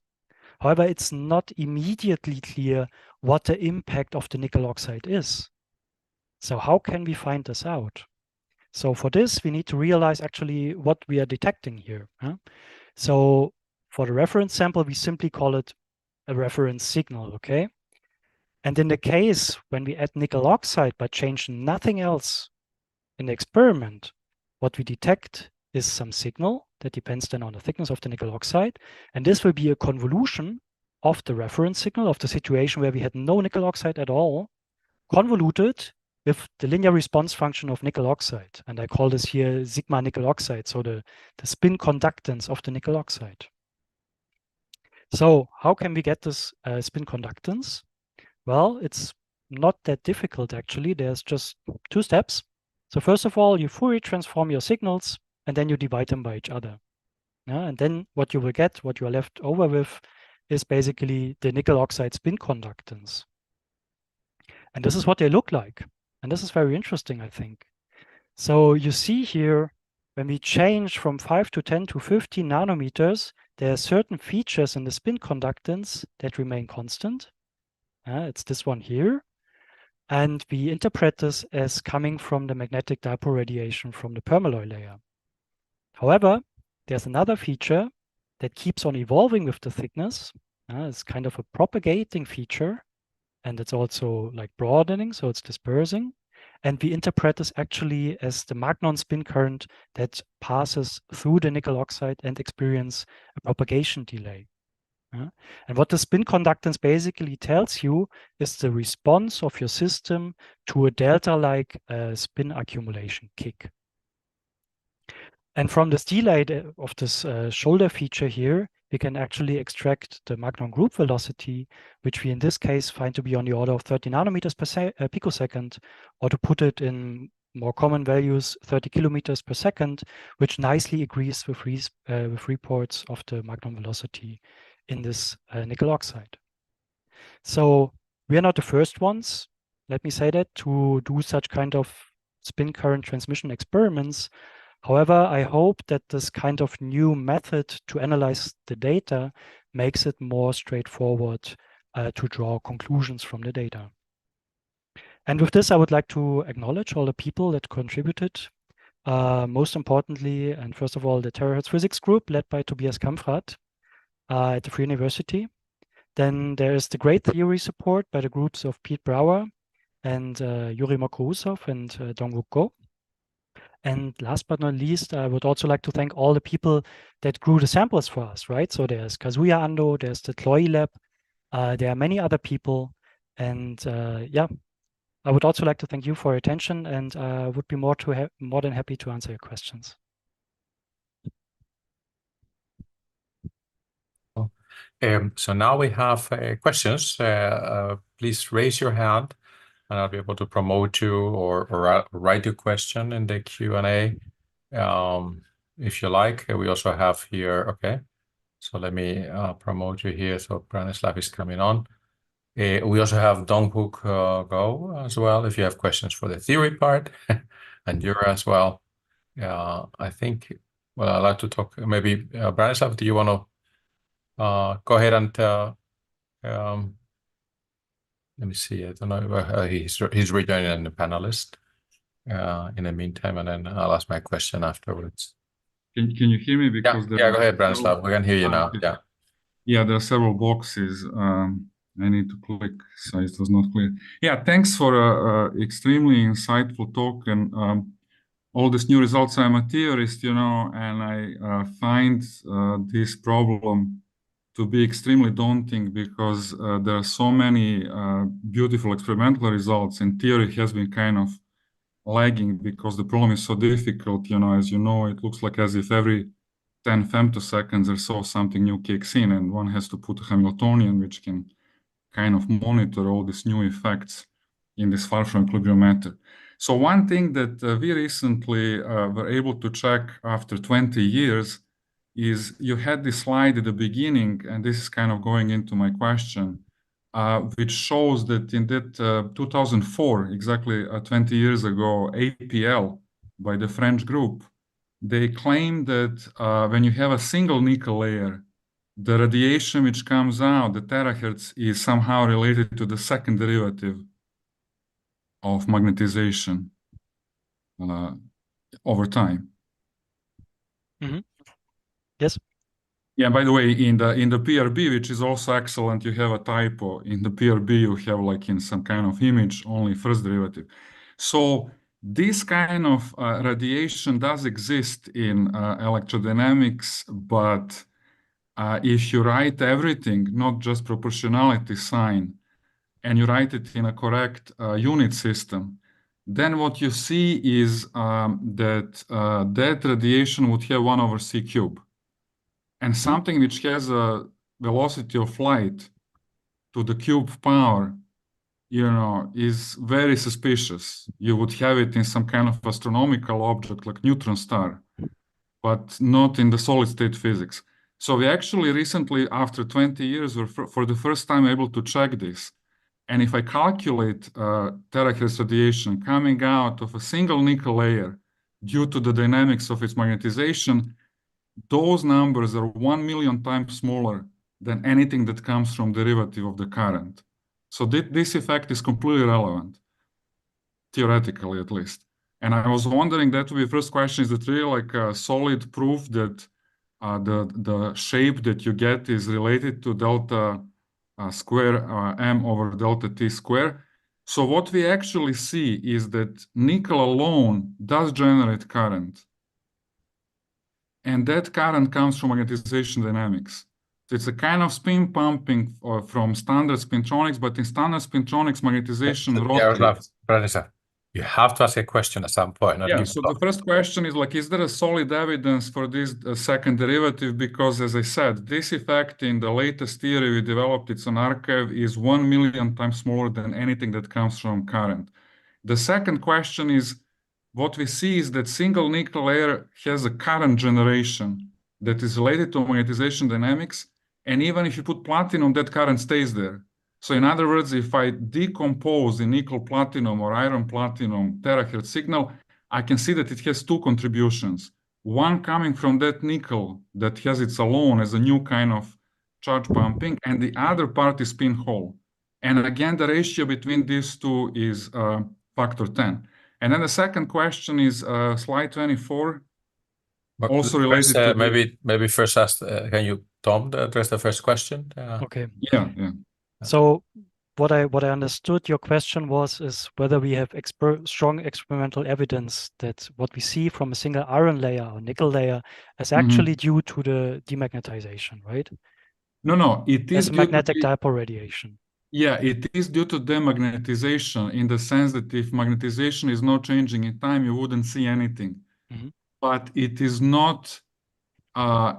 S2: However, it's not immediately clear what the impact of the nickel oxide is. So how can we find this out? So for this, we need to realize actually what we are detecting here. So for the reference sample, we simply call it a reference signal, okay? And in the case when we add nickel oxide but change nothing else in the experiment, what we detect is some signal that depends then on the thickness of the nickel oxide. And this will be a convolution of the reference signal of the situation where we had no nickel oxide at all, convoluted with the linear response function of nickel oxide. And I call this here sigma nickel oxide, so the spin conductance of the nickel oxide. So how can we get this spin conductance? Well, it's not that difficult actually. There's just 2 steps. So first of all, you Fourier transform your signals and then you divide them by each other. And then what you will get, what you are left over with, is basically the nickel oxide spin conductance. And this is what they look like. And this is very interesting, I think. So you see here when we change from 5 to 10 to 15 nanometers, there are certain features in the spin conductance that remain constant. It's this one here. And we interpret this as coming from the magnetic dipole radiation from the permalloy layer. However, there's another feature that keeps on evolving with the thickness. It's kind of a propagating feature, and it's also like broadening, so it's dispersing. And we interpret this actually as the magnon spin current that passes through the nickel oxide and experience a propagation delay. And what the spin conductance basically tells you is the response of your system to a delta-like spin accumulation kick. And from this delay of this shoulder feature here, we can actually extract the magnon group velocity, which we in this case find to be on the order of 30 nanometers per picosecond, or to put it in more common values, 30 kilometers per second, which nicely agrees with reports of the magnon velocity in this nickel oxide. So we are not the first ones, let me say that, to do such kind of spin current transmission experiments. However, I hope that this kind of new method to analyze the data makes it more straightforward to draw conclusions from the data. And with this, I would like to acknowledge all the people that contributed. Most importantly, and first of all, the Terahertz physics group led by Tobias Kamfrath at the Free University. Then there is the great theory support by the groups of Pete Brower and Yuri Mokrousov and Dongwook Go. And last but not least, I would also like to thank all the people that grew the samples for us, right? So there's Kazuya Ando, there's the Tloy Lab, there are many other people. And yeah, I would also like to thank you for your attention, and would be more than happy to answer your questions.
S1: So now we have questions. Please raise your hand, and I'll be able to promote you or write your question in the Q&A if you like. We also have here, okay, so let me promote you here. So Branislav is coming on. We also have Dongwook Go as well, if you have questions for the theory part, and Yura as well. I think, well, I'd like to talk, maybe Branislav, do you want to go ahead and let me see. I don't know. He's rejoining the panelist in the meantime, and then I'll ask my question afterwards.
S3: Can you hear me? Because
S1: yeah, go ahead, Branislav. We can hear you now.
S3: Okay. Yeah, there are several boxes. I need to click, so it was not clear. Yeah, thanks for a extremely insightful talk, and all these new results. I'm a theorist, you know, and I find this problem to be extremely daunting, because there are so many beautiful experimental results, and theory has been kind of lagging because the problem is so difficult. You know, as you know, it looks like as if every 10 femtoseconds or so something new kicks in, and one has to put a Hamiltonian which can kind of monitor all these new effects in this far from equilibrium matter. So one thing that we recently were able to check after 20 years is you had this slide at the beginning, and this is kind of going into my question, which shows that in that 2004, exactly 20 years ago, APL by the French group, they claimed that when you have a single nickel layer, the radiation which comes out, the terahertz, is somehow related to the second derivative of magnetization over time.
S2: Mm-hmm. Yes.
S3: Yeah, by the way, in the PRB, which is also excellent, you have a typo. In the PRB, you have, like in some kind of image, only first derivative. So this kind of radiation does exist in electrodynamics, but if you write everything, not just proportionality sign, and you write it in a correct unit system, then what you see is that that radiation would have 1 over c cube. And something which has a velocity of light to the cube power, you know, is very suspicious. You would have it in some kind of astronomical object like neutron star, but not in the solid state physics. So we actually recently, after 20 years, were for the first time able to check this. And if I calculate terahertz radiation coming out of a single nickel layer due to the dynamics of its magnetization, those numbers are 1 million times smaller than anything that comes from derivative of the current. So this effect is completely irrelevant, theoretically at least. And I was wondering, that would be the first question, is it really like a solid proof that the shape that you get is related to delta square m over delta t square? So what we actually see is that nickel alone does generate current. And that current comes from magnetization dynamics. So it's a kind of spin pumping from standard spintronics, but in standard spintronics, magnetization rotates.
S1: Branislav, you have to ask a question at some point.
S3: Yeah, so the first question is like, is there a solid evidence for this second derivative? Because as I said, this effect in the latest theory we developed, it's an archive, is 1 million times smaller than anything that comes from current. The second question is, what we see is that single nickel layer has a current generation that is related to magnetization dynamics. And even if you put platinum, that current stays there. So in other words, if I decompose the nickel platinum or iron platinum terahertz signal, I can see that it has two contributions. One coming from that nickel that has its alone as a new kind of charge pumping, and the other part is spin hole. And again, the ratio between these two is factor 10. And then the second question is slide 24.
S1: But
S3: also related to
S1: maybe first ask, can you, Tom, address the first question?
S2: Okay.
S3: Yeah.
S2: So what I understood your question is whether we have strong experimental evidence that what we see from a single iron layer or nickel layer is actually due to the demagnetization, right?
S3: No, it is
S2: as magnetic dipole radiation.
S3: Yeah, it is due to demagnetization, in the sense that if magnetization is not changing in time, you wouldn't see anything. But it is not,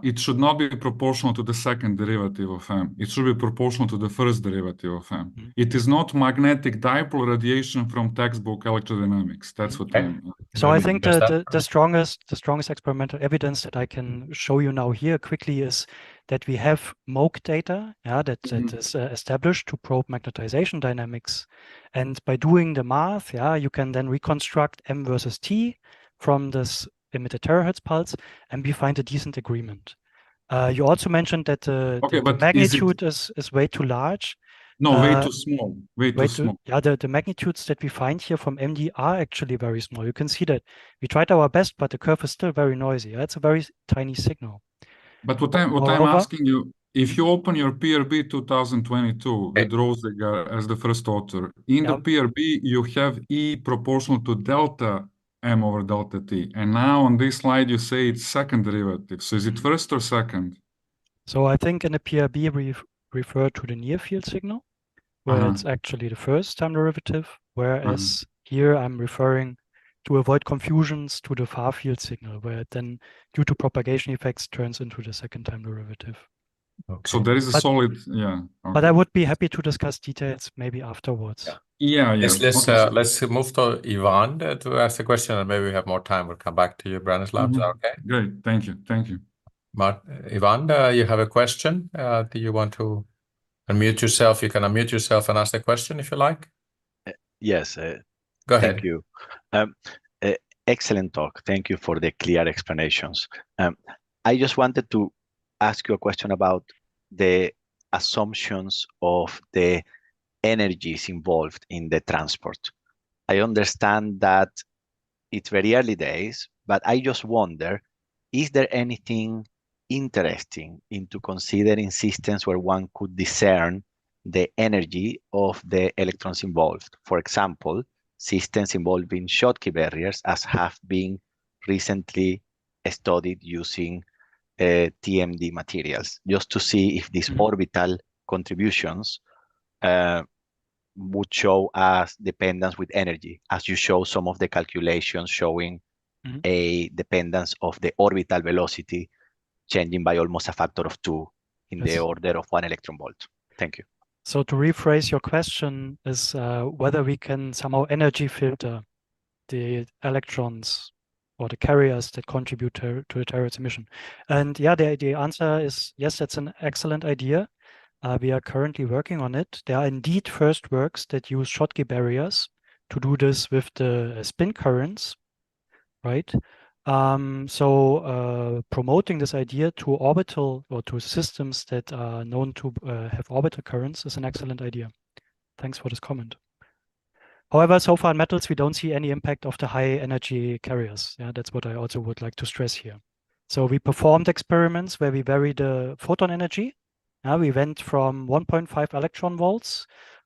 S3: it should not be proportional to the second derivative of M. It should be proportional to the first derivative of M. It is not magnetic dipole radiation from textbook electrodynamics. That's what I'm...
S2: So I think the strongest experimental evidence that I can show you now here quickly is that we have MOOC data, that is established to probe magnetization dynamics. And by doing the math, you can then reconstruct M versus T from this emitted terahertz pulse, and we find a decent agreement. You also mentioned that the magnitude is way too large.
S3: No, way too small. Way too small.
S2: Yeah, the magnitudes that we find here from MD are actually very small. You can see that we tried our best, but the curve is still very noisy. It's a very tiny signal.
S3: But what I'm asking you, if you open your PRB 2022 with Rosiger as the first author, in the PRB you have E proportional to delta M over delta T. And now on this slide you say it's second derivative. So is it first or second?
S2: So I think in the PRB we refer to the near field signal, where it's actually the first time derivative, whereas here I'm referring, to avoid confusions, to the far field signal, where it then, due to propagation effects, turns into the second time derivative.
S3: Okay. So there is a solid,
S2: But I would be happy to discuss details maybe afterwards.
S1: Let's move to Ivan to ask the question, and maybe we have more time. We'll come back to you, Branislav. Okay.
S3: Great, thank you.
S1: Ivan, you have a question? Do you want to unmute yourself? You can unmute yourself and ask the question if you like.
S4: Yes.
S1: Go ahead.
S4: Thank you. Excellent talk. Thank you for the clear explanations. I just wanted to ask you a question about the assumptions of the energies involved in the transport. I understand that it's very early days, but I just wonder, is there anything interesting into considering systems where one could discern the energy of the electrons involved? For example, systems involving Schottky barriers, as have been recently studied using TMD materials, just to see if these orbital contributions would show us dependence with energy, as you show some of the calculations showing a dependence of the orbital velocity changing by almost a factor of 2 in the order of 1 electron volt. Thank you.
S2: So to rephrase your question is whether we can somehow energy filter the electrons or the carriers that contribute to the terahertz emission. And the answer is yes, that's an excellent idea. We are currently working on it. There are indeed first works that use Schottky barriers to do this with the spin currents. right? Promoting this idea to orbital or to systems that are known to have orbital currents is an excellent idea. Thanks for this comment. However, so far in metals, we don't see any impact of the high energy carriers. Yeah, that's what I also would like to stress here. So we performed experiments where we varied the photon energy. We went from 1.5 electron volts,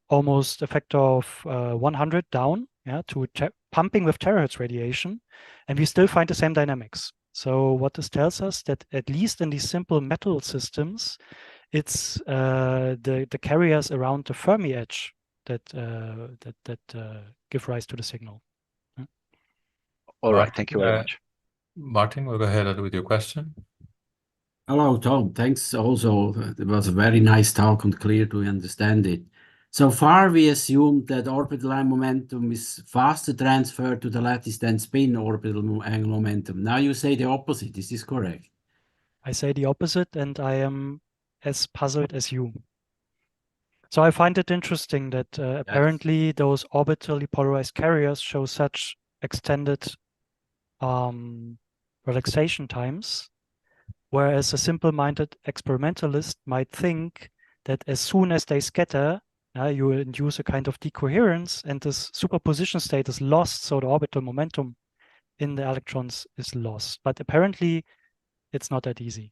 S2: almost a factor of 100 down, to pumping with terahertz radiation, and we still find the same dynamics. So what this tells us that at least in these simple metal systems, it's the carriers around the Fermi edge that give rise to the signal.
S4: All right, thank you very much.
S1: Martin, we'll go ahead with your question.
S5: Hello, Tom. Thanks also. It was a very nice talk and clear to understand it. So far, we assumed that orbital angular momentum is faster transferred to the lattice than spin orbital angular momentum. Now you say the opposite. Is this correct?
S2: I say the opposite, and I am as puzzled as you. So I find it interesting that apparently those orbitally polarized carriers show such extended relaxation times, whereas a simple-minded experimentalist might think that as soon as they scatter, you induce a kind of decoherence, and this superposition state is lost, so the orbital momentum in the electrons is lost. But apparently, it's not that easy.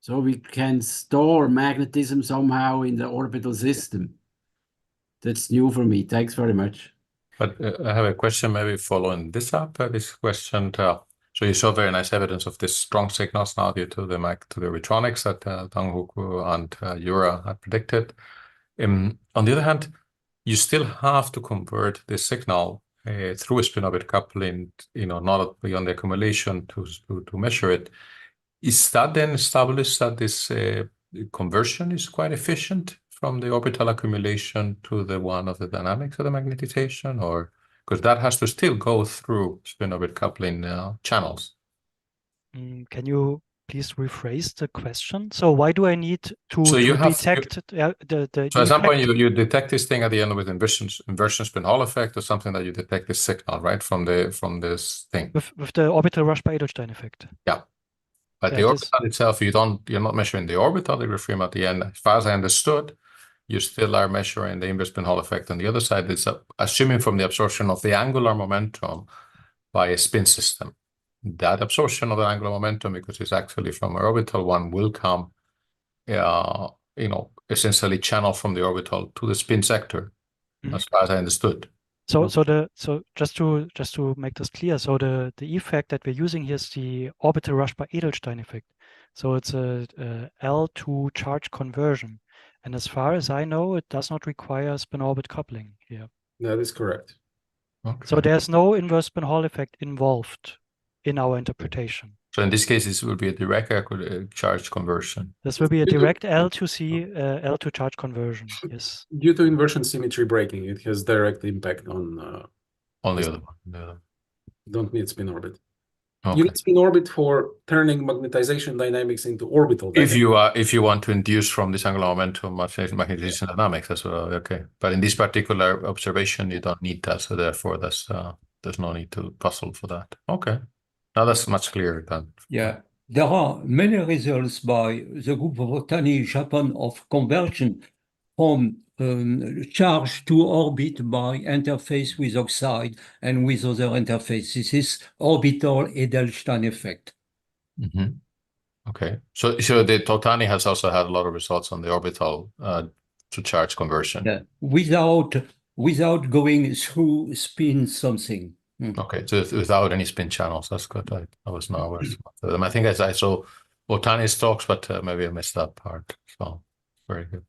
S5: So we can store magnetism somehow in the orbital system. That's new for me. Thanks very much.
S1: But I have a question maybe following this up, this question. So you saw very nice evidence of this strong signals now due to the emitters that Donghuku and Yura had predicted. On the other hand, you still have to convert this signal through a spin-orbit coupling, not beyond the accumulation to measure it. Is that then established that this conversion is quite efficient from the orbital accumulation to the one of the dynamics of the magnetization, or because that has to still go through spin-orbit coupling channels?
S2: Can you please rephrase the question? So why do I need to detect the
S1: So at some point you detect this thing at the end with inversion spin Hall effect or something that you detect this signal, right, from this thing.
S2: With the orbital rush by Edelstein effect.
S1: Yeah. But the orbital itself, you're not measuring the orbital frame at the end. As far as I understood, you still are measuring the inverse spin Hall effect on the other side. It's assuming from the absorption of the angular momentum by a spin system. That absorption of the angular momentum, because it's actually from an orbital one, will come, essentially channeled from the orbital to the spin sector, as far as I understood.
S2: So just to make this clear, so the effect that we're using here is the orbital rush by Edelstein effect. So it's a L2 charge conversion, and as far as I know, it does not require spin orbit coupling here.
S5: That is correct.
S1: Okay.
S2: So there's no inverse spin Hall effect involved in our interpretation.
S1: So in this case, this will be a direct charge conversion.
S2: This will be a direct L2C, L2 charge conversion, yes.
S6: Due to inversion symmetry breaking, it has direct impact on
S1: the other one. No.
S6: Don't need spin orbit.
S1: Okay.
S6: You need spin orbit for turning magnetization dynamics into orbital dynamics.
S1: If you want to induce from this angular momentum magnetization dynamics, that's okay. But in this particular observation, you don't need that, so therefore there's no need to puzzle for that. Okay. Now that's much clearer then.
S7: Yeah, there are many results by the group of Otani, Japan, of conversion from charge to orbit by interface with oxide and with other interfaces. This is orbital Edelstein effect.
S1: Mm-hmm. Okay, so the Otani has also had a lot of results on the orbital to charge conversion.
S7: Yeah, without going through spin something.
S1: Okay, so without any spin channels, that's good. I was not aware of them. I think I saw Otani's talks, but maybe I missed that part. So very good,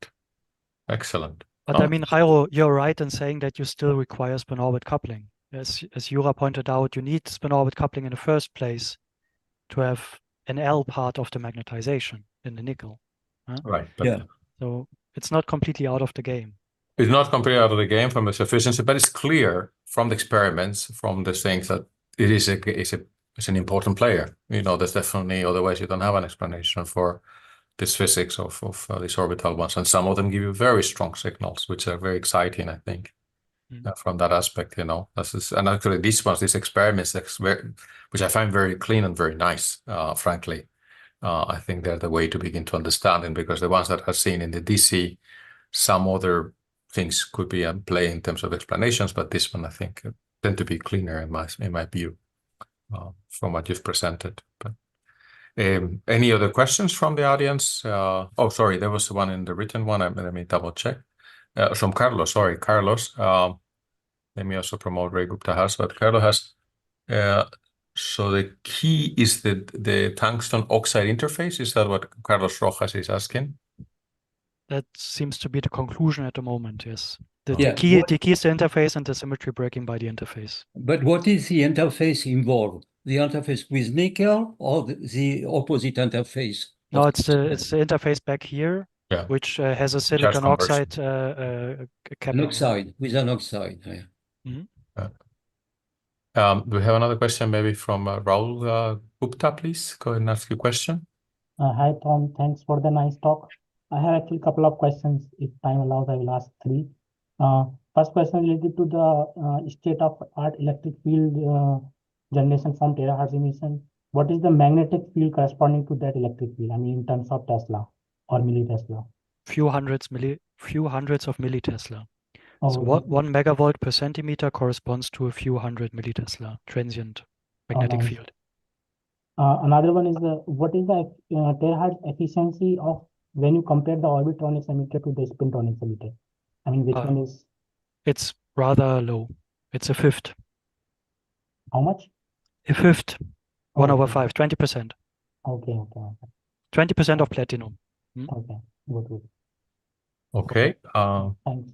S1: excellent.
S2: But I mean, Jairo, you're right in saying that you still require spin orbit coupling. As Jura pointed out, you need spin orbit coupling in the first place to have an L part of the magnetization in the nickel.
S1: Right.
S7: Yeah.
S2: So it's not completely out of the game.
S1: It's not completely out of the game from the sufficiency, but it's clear from the experiments, from the things that it is it's an important player. There's definitely, otherwise you don't have an explanation for this physics of these orbital ones. And some of them give you very strong signals, which are very exciting, I think. from that aspect, you know. And actually these experiments, which I find very clean and very nice, frankly. I think they're the way to begin to understand it, because the ones that are seen in the DC, some other things could be at play in terms of explanations, but this one I think tend to be cleaner in my view from what you've presented. But any other questions from the audience? Oh, sorry, there was one in the written one. Let me double check. From Carlos. Sorry, Carlos. Let me also promote Ray Gupta has. But Carlos has. So the key is the tungsten oxide interface. Is that what Carlos Rojas is asking?
S2: That seems to be the conclusion at the moment. Yes. The
S7: Yeah,
S2: key is the interface and the symmetry breaking by the interface.
S7: But what is the interface involved? The interface with nickel or the opposite interface?
S2: No, it's the interface back here,
S1: Yeah.
S2: which has a silicon oxide capping.
S7: An oxide, with an oxide. Yeah.
S1: Do we have another question maybe from Rahul Gupta, please? Go ahead and ask your question.
S8: Hi, Tom. Thanks for the nice talk. I have actually a couple of questions. If time allows, I will ask 3. First question related to the state-of-art electric field generation from terahertz emission. What is the magnetic field corresponding to that electric field? I mean, in terms of Tesla or millitesla.
S2: Few hundreds of millitesla.
S8: Oh,
S2: So 1 megavolt per centimeter corresponds to a few hundred millitesla transient magnetic
S8: nice.
S2: field.
S8: Another one is what is the terahertz efficiency of when you compare the orbitronics emitter to the spintronics emitter? I mean, which one is?
S2: It's rather low. It's a fifth.
S8: How much?
S2: A fifth. 1 over
S8: Okay.
S2: 5, 20%.
S8: Okay.
S2: 20% of platinum.
S8: Okay. Good.
S1: Okay.
S8: Thanks.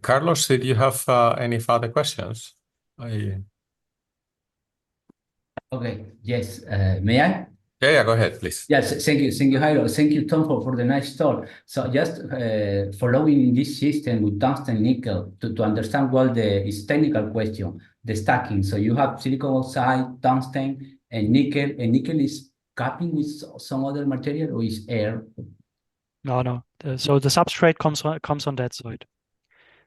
S1: Carlos, did you have any further questions?
S9: Okay. Yes. May I?
S1: Yeah, go ahead, please.
S9: Yes, thank you, Jairo. Thank you, Tom, for the nice talk. So just following this system with tungsten nickel to understand well its technical question, the stacking. So you have silicon oxide, tungsten, and nickel is capping with some other material, or is air?
S2: No. So the substrate comes on that side.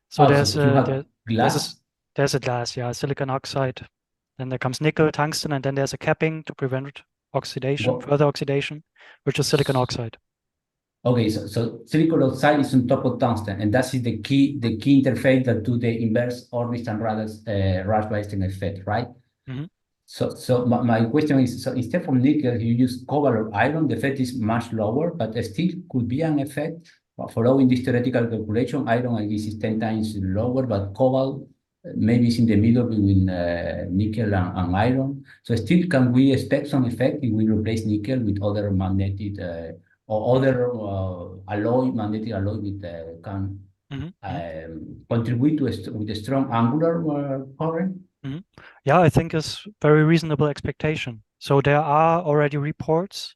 S2: So there's
S9: glass.
S2: There's a glass, yeah, silicon oxide. Then there comes nickel, tungsten, and then there's a capping to prevent oxidation, further oxidation, which is silicon oxide.
S9: Okay, so silicon oxide is on top of tungsten, and that is the key interface that do the inverse Orbital and Rath-Weisstein effect, right? So my question is, so instead of nickel, you use cobalt or iron. The effect is much lower, but still could be an effect. Following this theoretical calculation, iron I guess is 10 times lower, but cobalt maybe it's in the middle between nickel and iron. So still, can we expect some effect if we replace nickel with other magnetic or other magnetic alloy with can contribute with a strong angular current?
S2: Yeah, I think it's very reasonable expectation. So there are already reports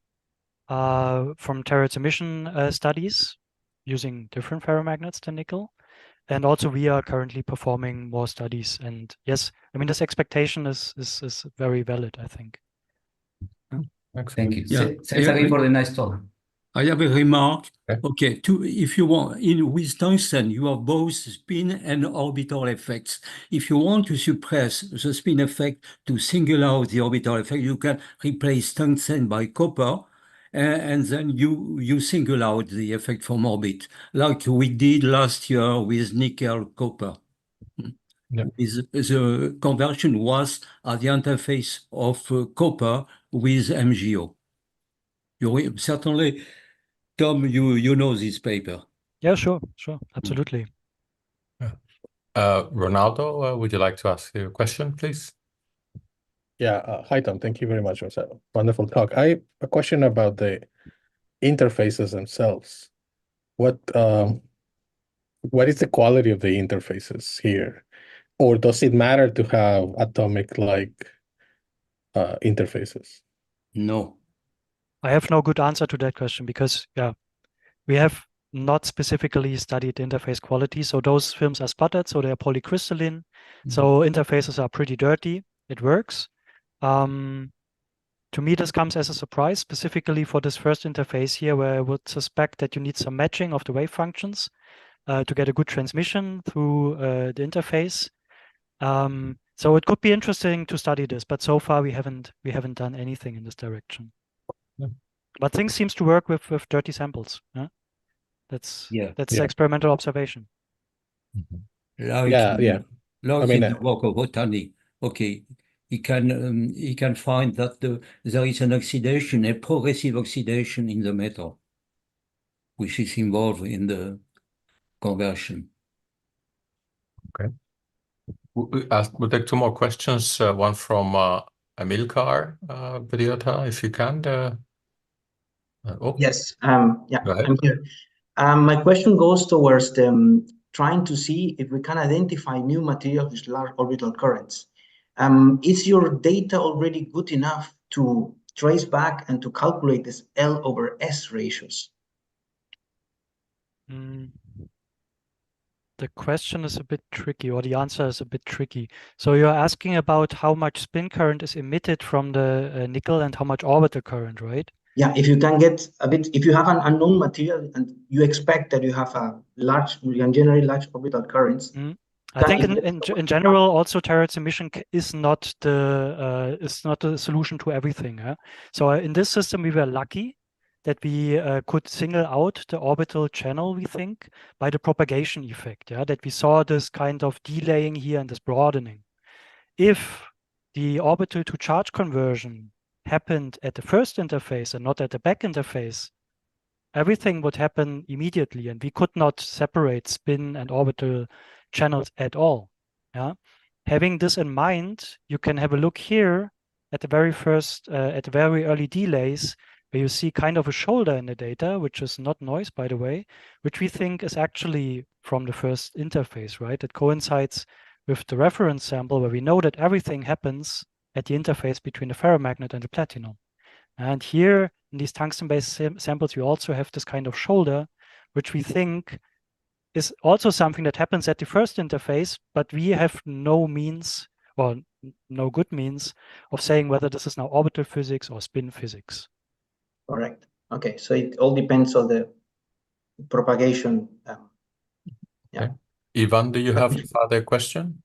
S2: from Terahertz emission studies using different ferromagnets than nickel. And also we are currently performing more studies. And yes, I mean, this expectation is very valid, I think.
S9: Thank you.
S7: Yeah.
S9: Thanks again for the nice talk.
S7: I have a remark. Okay, if you want, with tungsten, you have both spin and orbital effects. If you want to suppress the spin effect to single out the orbital effect, you can replace tungsten by copper, and then you single out the effect from orbit, like we did last year with nickel copper. The conversion was at the interface of copper with MgO. Certainly, Tom, you know this paper.
S2: Yeah, sure, absolutely.
S1: Ronaldo, would you like to ask a question, please?
S10: Yeah, hi Tom, thank you very much. It was a wonderful talk. I have a question about the interfaces themselves. What is the quality of the interfaces here? Or does it matter to have atomic-like interfaces?
S7: No.
S2: I have no good answer to that question because, we have not specifically studied interface quality. So those films are sputtered, so they are polycrystalline. So interfaces are pretty dirty. It works. To me, this comes as a surprise, specifically for this first interface here, where I would suspect that you need some matching of the wave functions. to get a good transmission through the interface. So it could be interesting to study this, but so far we haven't done anything in this direction.
S1: Yeah.
S2: But things seems to work with dirty samples. Yeah? That's experimental observation.
S7: Like
S10: Yeah.
S7: like
S10: I mean,
S7: in the work of Botany. Okay, he can find that there is an oxidation, a progressive oxidation in the metal, which is involved in the conversion.
S1: Okay. We'll take two more questions. One from Amilcar Briota, if you can.
S11: Yes. Yeah,
S1: Go ahead.
S11: I'm here. My question goes towards trying to see if we can identify new materials with large orbital currents. Is your data already good enough to trace back and to calculate this L/S ratios?
S2: The question is a bit tricky, or the answer is a bit tricky. So you're asking about how much spin current is emitted from the nickel and how much orbital current, right?
S11: Yeah, if you can get a bit, if you have an unknown material and you expect that you have you can generate large orbital currents.
S2: I think in general, also Terahertz emission is not the solution to everything. Huh? So in this system, we were lucky that we could single out the orbital channel, we think, by the propagation effect. Yeah, that we saw this kind of delaying here and this broadening. If the orbital to charge conversion happened at the first interface and not at the back interface, everything would happen immediately, and we could not separate spin and orbital channels at all. Yeah, having this in mind, you can have a look here at the very first, at the very early delays, where you see kind of a shoulder in the data, which is not noise, by the way, which we think is actually from the first interface, right? It coincides with the reference sample, where we know that everything happens at the interface between the ferromagnet and the platinum. And here in these tungsten-based samples, we also have this kind of shoulder, which we think is also something that happens at the first interface, but we have no means, or no good means, of saying whether this is now orbital physics or spin physics.
S11: Correct. Okay, so it all depends on the propagation. Yeah.
S1: Okay. Ivan, do you have a further question?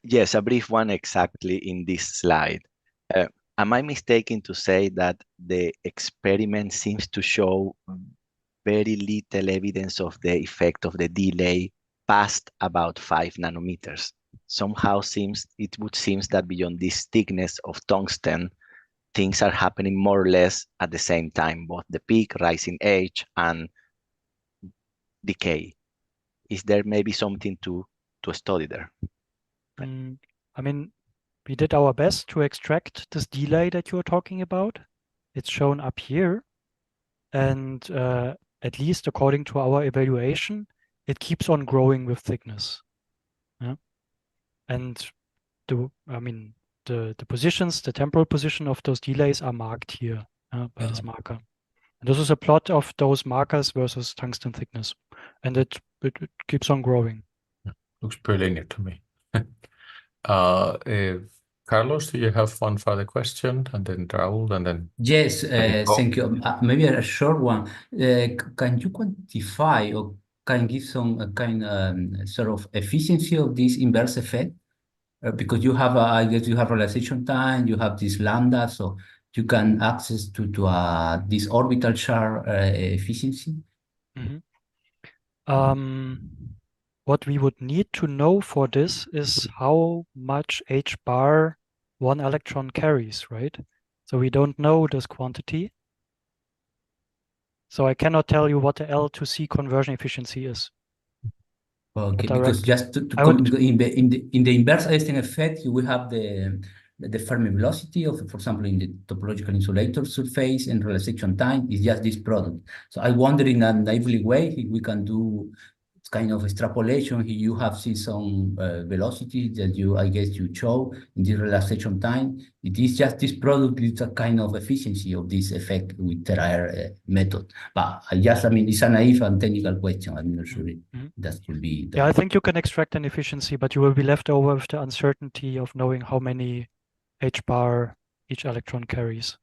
S4: Yes, a brief one exactly in this slide. Am I mistaken to say that the experiment seems to show very little evidence of the effect of the delay past about 5 nanometers? Somehow it would seem that beyond this thickness of tungsten, things are happening more or less at the same time, both the peak, rising age, and decay. Is there maybe something to study there?
S2: I mean, we did our best to extract this delay that you're talking about. It's shown up here. And at least according to our evaluation, it keeps on growing with thickness. Yeah? And the positions, the temporal position of those delays are marked here by this marker. And this is a plot of those markers versus tungsten thickness. And it keeps on growing.
S1: Yeah. Looks pretty linear to me. Carlos, do you have one further question? And then Raul, and then...
S9: Yes, thank you. Maybe a short one. Can you quantify or can give some sort of efficiency of this inverse effect? Because you have, I guess you have realization time, you have this lambda, so you can access to this orbital char efficiency.
S2: What we would need to know for this is how much h bar one electron carries, right? So we don't know this quantity. So I cannot tell you what the L to C conversion efficiency is.
S9: Okay, because just in the inverse Einstein effect, you will have the Fermi velocity of, for example, in the topological insulator surface, and realization time is just this product. So I wonder in a naively way if we can do kind of extrapolation. You have seen some velocity that I guess you show in the realization time. It is just this product, it's a kind of efficiency of this effect with Terahertz method. But it's a naive and technical question. I'm not sure that could be.
S2: Yeah, I think you can extract an efficiency, but you will be left over with the uncertainty of knowing how many h bar each electron carries.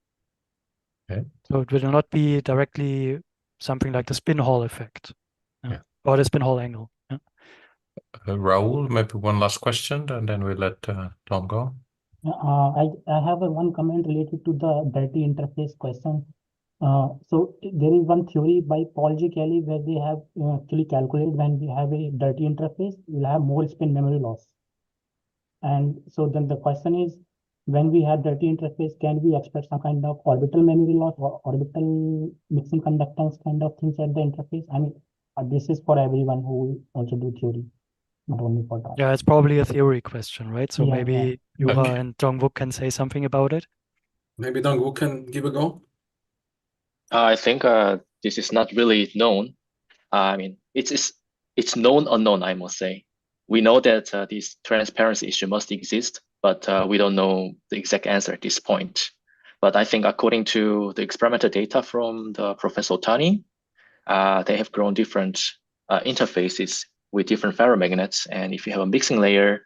S1: Okay.
S2: So it will not be directly something like the spin Hall effect.
S1: Yeah.
S2: or the spin Hall angle. Yeah.
S1: Raul, maybe one last question, and then we'll let Tom go.
S8: I have one comment related to the dirty interface question. So there is one theory by Paul G. Kelly where they have actually calculated when we have a dirty interface, we'll have more spin memory loss. And so then the question is, when we have dirty interface, can we expect some kind of orbital memory loss or orbital mixing conductance kind of things at the interface? I mean, this is for everyone who also do theory, not only for that.
S2: Yeah, it's probably a theory question, right? So
S8: Yeah,
S2: maybe Yuha and Dongwook can say something about it.
S6: Maybe Dongwook can give a go.
S12: I think this is not really known. I mean, it's known unknown, I must say. We know that this transparency issue must exist, but we don't know the exact answer at this point. But I think according to the experimental data from the Professor Otani, they have grown different interfaces with different ferromagnets. And if you have a mixing layer,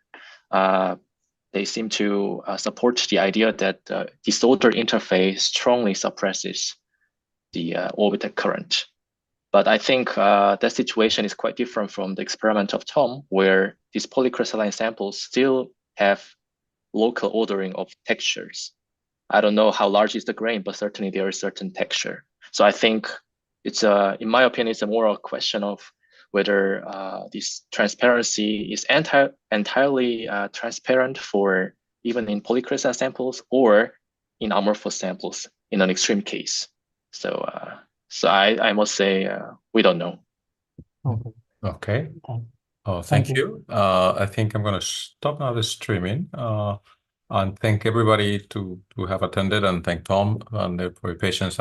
S12: they seem to support the idea that the disordered interface strongly suppresses the orbital current. But I think that situation is quite different from the experiment of Tom, where these polycrystalline samples still have local ordering of textures. I don't know how large is the grain, but certainly there is certain texture. So I think it's in my opinion, it's more a question of whether this transparency is entirely transparent for even in polycrystalline samples or in amorphous samples in an extreme case. So I must say we don't know.
S1: Okay. Thank you. I think I'm going to stop now the streaming and thank everybody to have attended, and thank Tom and for your patience.